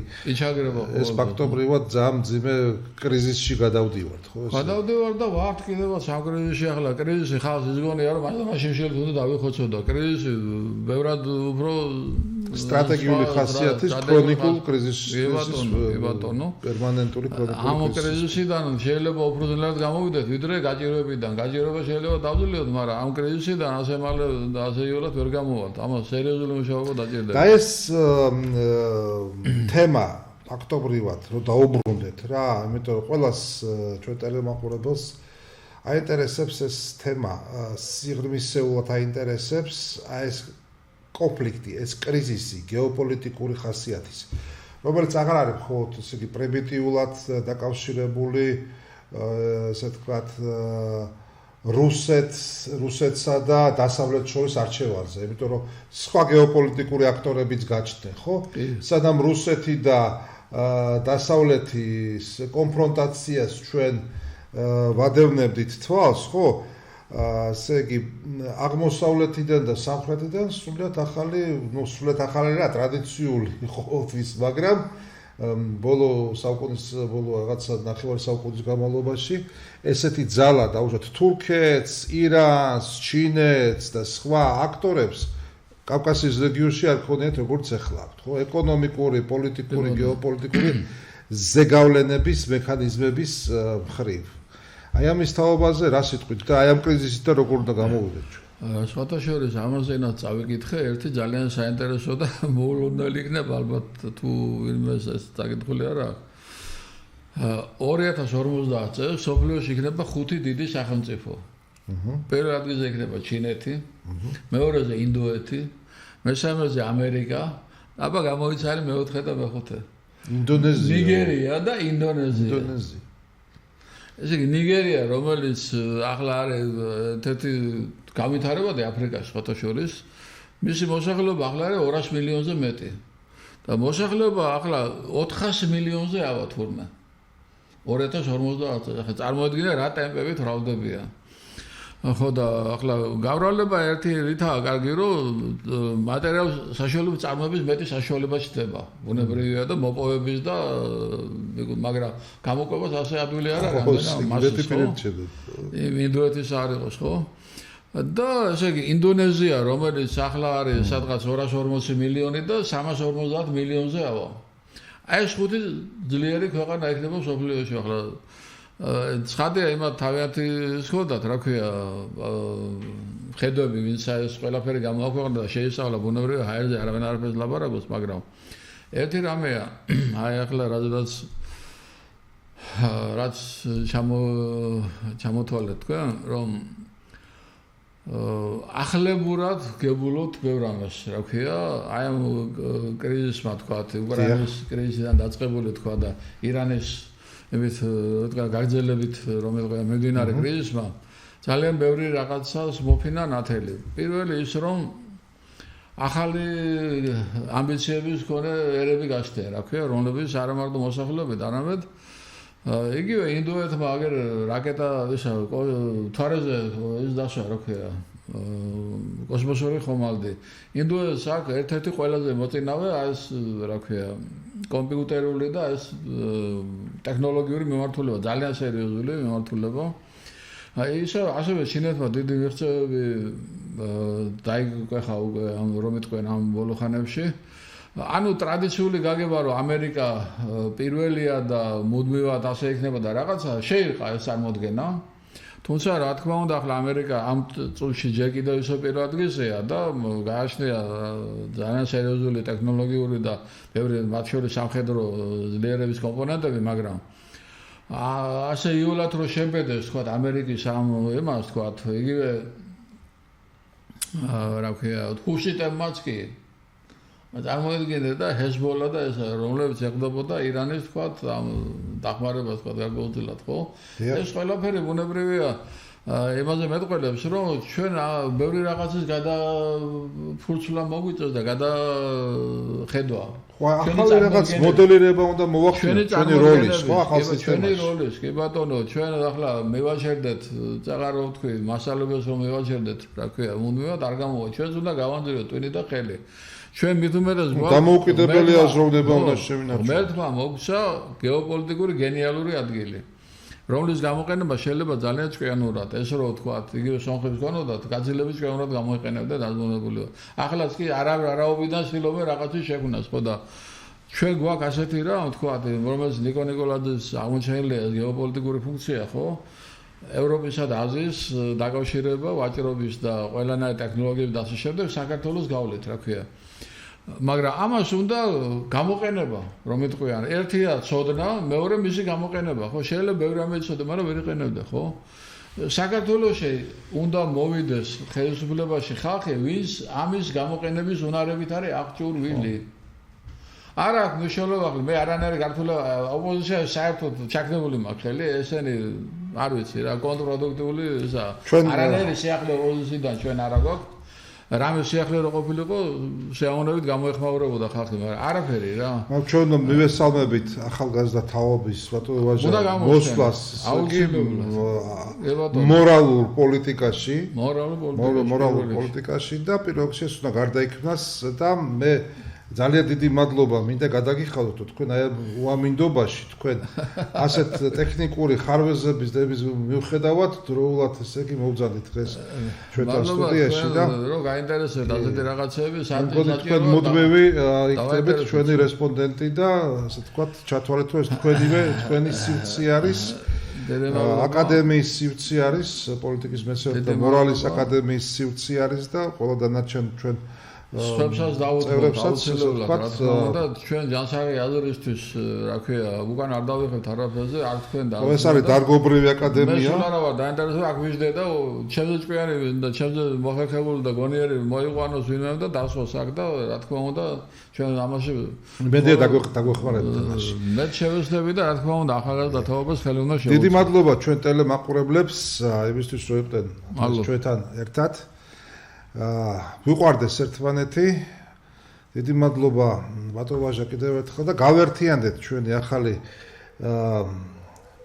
ეს ფაქტობრივად ძალიან მძიმე კრიზისში გადავდივართ ხო გადავდივართ და ვართ კიდევ სამ კრიზისში ახლა კრიზისი ხალხს იზგონია რომ მაშინ შეიძლება უნდა დავიხოცოთ და კრიზისი ბევრად უფრო სტრატეგიული ხასიათის ქრონიკულ კრიზისში ბატონო პერმანენტული ქრონიკული ამ კრიზისიდან შეიძლება უფრო ძნელად გამოვიდეთ ვიდრე გაჭირვებიდან გაჭირვება შეიძლება დავძლიოთ მაგრამ ამ კრიზისიდან ასე მალე და ასე იოლად ვერ გამოვალთ ამას სერიოზული მუშაობა დაჭირდება და ეს თემა ფაქტობრივად რომ დაუბრუნდეთ რა იმიტომ რომ ყველას ჩვენ ტელემაყურებელს აინტერესებს ეს თემა, სიღრმისეულად აინტერესებს ეს კონფლიქტი, ეს კრიზისი, გეოპოლიტიკური ხასიათის, რომელიც აღარ არის მხოლოდ ესე იგი პრიმიტიულად დაკავშირებული, ესე ვთქვათ, რუსეთსა და დასავლეთ შორის არჩევანზე, იმიტომ რომ სხვა გეოპოლიტიკური აქტორებიც გაჩნდნენ, ხო? სადამ რუსეთი და დასავლეთის კონფრონტაციას ჩვენ ვადევნებდით თვალს, ხო? ასე იგი აღმოსავლეთიდან და სამხრეთიდან სრულიად ახალი რა ტრადიციული ყოველთვის, მაგრამ ბოლო საუკუნის რაღაცა ნახევარი საუკუნის განმავლობაში ესეთი ძალა დაუშვათ თურქეთს, ირანს, ჩინეთს და სხვა აქტორებს კავკასიის რეგიონში არ ქონიათ როგორც ახლა აქვს, ხო? ეკონომიკური, პოლიტიკური, გეოპოლიტიკური ზეგავლენების მექანიზმების მხრივ. აი ამის თაობაზე რა სიტყვით და აი ამ კრიზისიდან როგორ უნდა გამოვიდეთ ჩვენ? სხვათა შორის ამაზენაც წავიკითხე, ერთი ძალიან საინტერესო და მოულოდნელი იქნება ალბათ თუ ვინმეს ეს წაკითხული არა. 2050 წელს სოფლიოში იქნება 5 დიდი სახელმწიფო. პირველ ადგილზე იქნება ჩინეთი, მეორეზე ინდოეთი, მესამეზე ამერიკა, აბა გამოიცარი მეოთხე და მეხუთე. ინდონეზია. ნიგერია და ინდონეზია. ესე იგი ნიგერია, რომელიც ახლა არის ერთ-ერთი განვითარებადი აფრიკაში სხვათა შორის, მისი მოსახლეობა ახლა არის 200 მილიონზე მეტი. და მოსახლეობა ახლა 400 მილიონზე ავა თურმე. 2050 წელს ახლა წარმოედგინე რა ტემპებით ვრალდებიან. ხო და ახლა გავრალება ერთი რითაა კარგი, რომ მატერიალურ საშუალებას წარმოების მეტი საშუალება ჩდება. ბუნებრივია და მოპოვების და მაგრამ გამოყვებას ასე ადვილი არ არის, მასში ინდოეთის არ იყოს, ხო? და ესე იგი ინდონეზია, რომელიც ახლა არის სადღაც 240 მილიონი და 350 მილიონზე ავა. აი ეს ხუთი ძლიერი ქვეყანა იქნება სოფლიოში ახლა. ცხადია იმათ თავიანთი სქოდათ, რა ქვია, ხედვები, ვინც ეს ყველაფერი გამოაქვეყნდა და შეისწავლა ბუნებრივი ჰაერზე არავინ არაფერს ლაპარაკობს, მაგრამ ერთი რამეა, აი ახლა რაც ჩამოთვალეთ თქვენ, რომ ახლებურად გებულობთ ბევრ ამას, რა ქვია, აი ამ კრიზისმა თქვათ, უკრაინის კრიზისიდან დაწყებული თქვა და ირანის ემით გაგრძელებით რომელიღა მიმდინარე კრიზისმა ძალიან ბევრი რაღაცას მოფინა ნათელი. პირველი ის რომ ახალი ამბიციების მქონე ერები გაჩნდნენ, რა ქვია, რომლებიც არა მარტო მოსახლეობით, არამედ იგივე ინდოეთმა აგერ რაკეტა ისა თვარეზე ის დასვა, რა ქვია, კოსმოსური ხომალდი. ინდოეთს აქვს ერთ-ერთი ყველაზე მოწინავე ეს, რა ქვია, კომპიუტერული და ეს ტექნოლოგიური მიმართულება, ძალიან სერიოზული მიმართულება. აი ისე ასევე ჩინეთმა დიდი მიღწევები დაიკვეხა უკვე ამ რომ იტყვენ ამ ბოლო ხანებში. ანუ ტრადიციული გაგება რომ ამერიკა პირველია და მუდმივად ასე იქნება და რაღაცა შეირყა ეს წარმოდგენა. თუმცა რა თქმა უნდა ახლა ამერიკა ამ წუთში ჯერ კიდევ ისე პირველ ადგილზეა და გააჩნია ძალიან სერიოზული ტექნოლოგიური და ბევრი მათ შორის სამხედრო ძლიერების კომპონენტები, მაგრამ ასე იულად რომ შებედეს თქვა ამერიკის ამ ემას თქვა იგივე რა ქვია ხუშიტებმაც კი წარმოედგინეთ და ჰეზბოლა და ეს რომლებიც ეყრდნობა ირანის თქვა ამ დახმარებას თქვა გარკვეულწილად, ხო? ეს ყველაფერი ბუნებრივია იმაზე მეტყველებს, რომ ჩვენ ბევრი რაღაცის გადაფურცვლა მოგვიწევს და გადახედვა. ხო, ახალი რაღაც მოდელირება უნდა მოვახდინოთ ჩვენი როლის, ხო, ახალ სისტემაში. ჩვენი როლის, კი ბატონო, ჩვენ ახლა მევაჩერდეთ, წაღარ რომ თქვი, მასალებს რომ მევაჩერდეთ, რა ქვია, მუდმივად არ გამოვა. ჩვენც უნდა გავანძილოთ ტვინი და ხელი. ჩვენ მithumeres დამოუკიდებელი აზროვნება უნდა შევინარჩუნოთ. მერთმა მოგცა გეოპოლიტიკური გენიალური ადგილი, რომლის გამოყენება შეიძლება ძალიან ჭკვიანურად, ეს რო ვთქვათ, იგივე სომხებს გქონოდათ, გაძლიერების ჭკვიანურად გამოიყენებდა დაზმონებულიო. ახლაც კი არაობიდან ცდილობენ რაღაცის შექმნას, ხო და ჩვენ გვაქვს ასეთი რა, ვთქვათ, რომელიც ნიკო ნიკოლაძის აღმოჩენილია გეოპოლიტიკური ფუნქცია, ხო? ევროპისა და აზიის დაკავშირება, ვაჭრობის და ყველანაირი ტექნოლოგიების და ასე შემდეგ საქართველოს გავლით, რა ქვია. მაგრამ ამას უნდა გამოყენება, რომ იტყვიან, ერთია ცოდნა, მეორე მისი გამოყენება, ხო? შეიძლება ბევრი რამე იცოდე, მაგრამ ვერ იყენებდა, ხო? საქართველოში უნდა მოვიდეს ხელისუფლებაში ხალხი, ვინც ამის გამოყენების უნარებით არის აღჭურვილი. არა აქვს მნიშვნელობა, მე არანაირი ქართული ოპოზიცია საერთოდ ჩაქნებული მაქვს ხელი, ესენი არ ვიცი რა, კონტრპროდუქტიული არანაირი სიახლე ოპოზიციიდან ჩვენ არ აქვს. რამე სიახლე რო ყოფილიყო, შეამოვნებით გამოეხმაურებოდა ხალხი, მაგრამ არაფერი რა. მაგრამ ჩვენ მივესალმებით ახალგაზრდა თაობის ბატონებაში მოსვლას მორალურ პოლიტიკაში, მორალურ პოლიტიკაში და პირველ რიგში ეს უნდა გარდაიქმნას და მე ძალიან დიდი მადლობა მინდა გადაგიხადოთ თქვენ აი უამინდობაში თქვენ ასეთ ტექნიკური ხარვეზების დების მიუხედავად დროულად ესე იგი მოვძანდით დღეს ჩვენთან სტუდიაში და რომ გაინტერესებთ ასეთი რაღაცები საერთოდ თქვენ მუდმივი იქნებით ჩვენი რესპონდენტი და ასე თქვათ ჩათვალეთ რომ ეს თქვენი სივრცე არის აკადემიის სივრცე არის პოლიტიკის მეცნიერებათა და მორალის აკადემიის სივრცე არის და ყველა დანარჩენ ჩვენ სპეციალს დაუწყოთ აუცილებლად რა თქმა უნდა ჩვენ ჯანსაღი აზრისთვის რა ქვია უკან არ დავიხებთ არაფერზე არ თქვენ და ეს არის დარგობრივი აკადემია მე არა ვარ დაინტერესებული აქ ვიждე და ჩემზე ჭკვიანი და ჩემზე მოხერხებული და გონიერი მოიყვანოს ვინმე და დასვას აქ და რა თქმა უნდა ჩვენ ამაში მედია დაგვეხმარებთ ამაში მე შევეცდები და რა თქმა უნდა ახალგაზრდა თაობას ხელი უნდა შევუწყო დიდი მადლობა ჩვენ ტელემაყურებლებს იმისთვის რომ იყვნენ ჩვენთან ერთად ვიყვარდეს ერთმანეთი. დიდი მადლობა ბატონ ვაჟა კიდევ ერთხელ და გავერთიანდეთ ჩვენი ახალი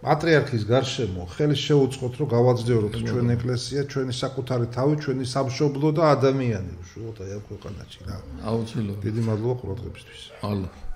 პატრიარქის გარშემო. ხელი შეუწყოთ რომ გავაძლიეროთ ჩვენი ეკლესია, ჩვენი საკუთარი თავი, ჩვენი სამშობლო და ადამიანი უშუალოდ აი ამ ქვეყანაში რა. აუცილებლად. დიდი მადლობა ყურადღებისთვის. ალო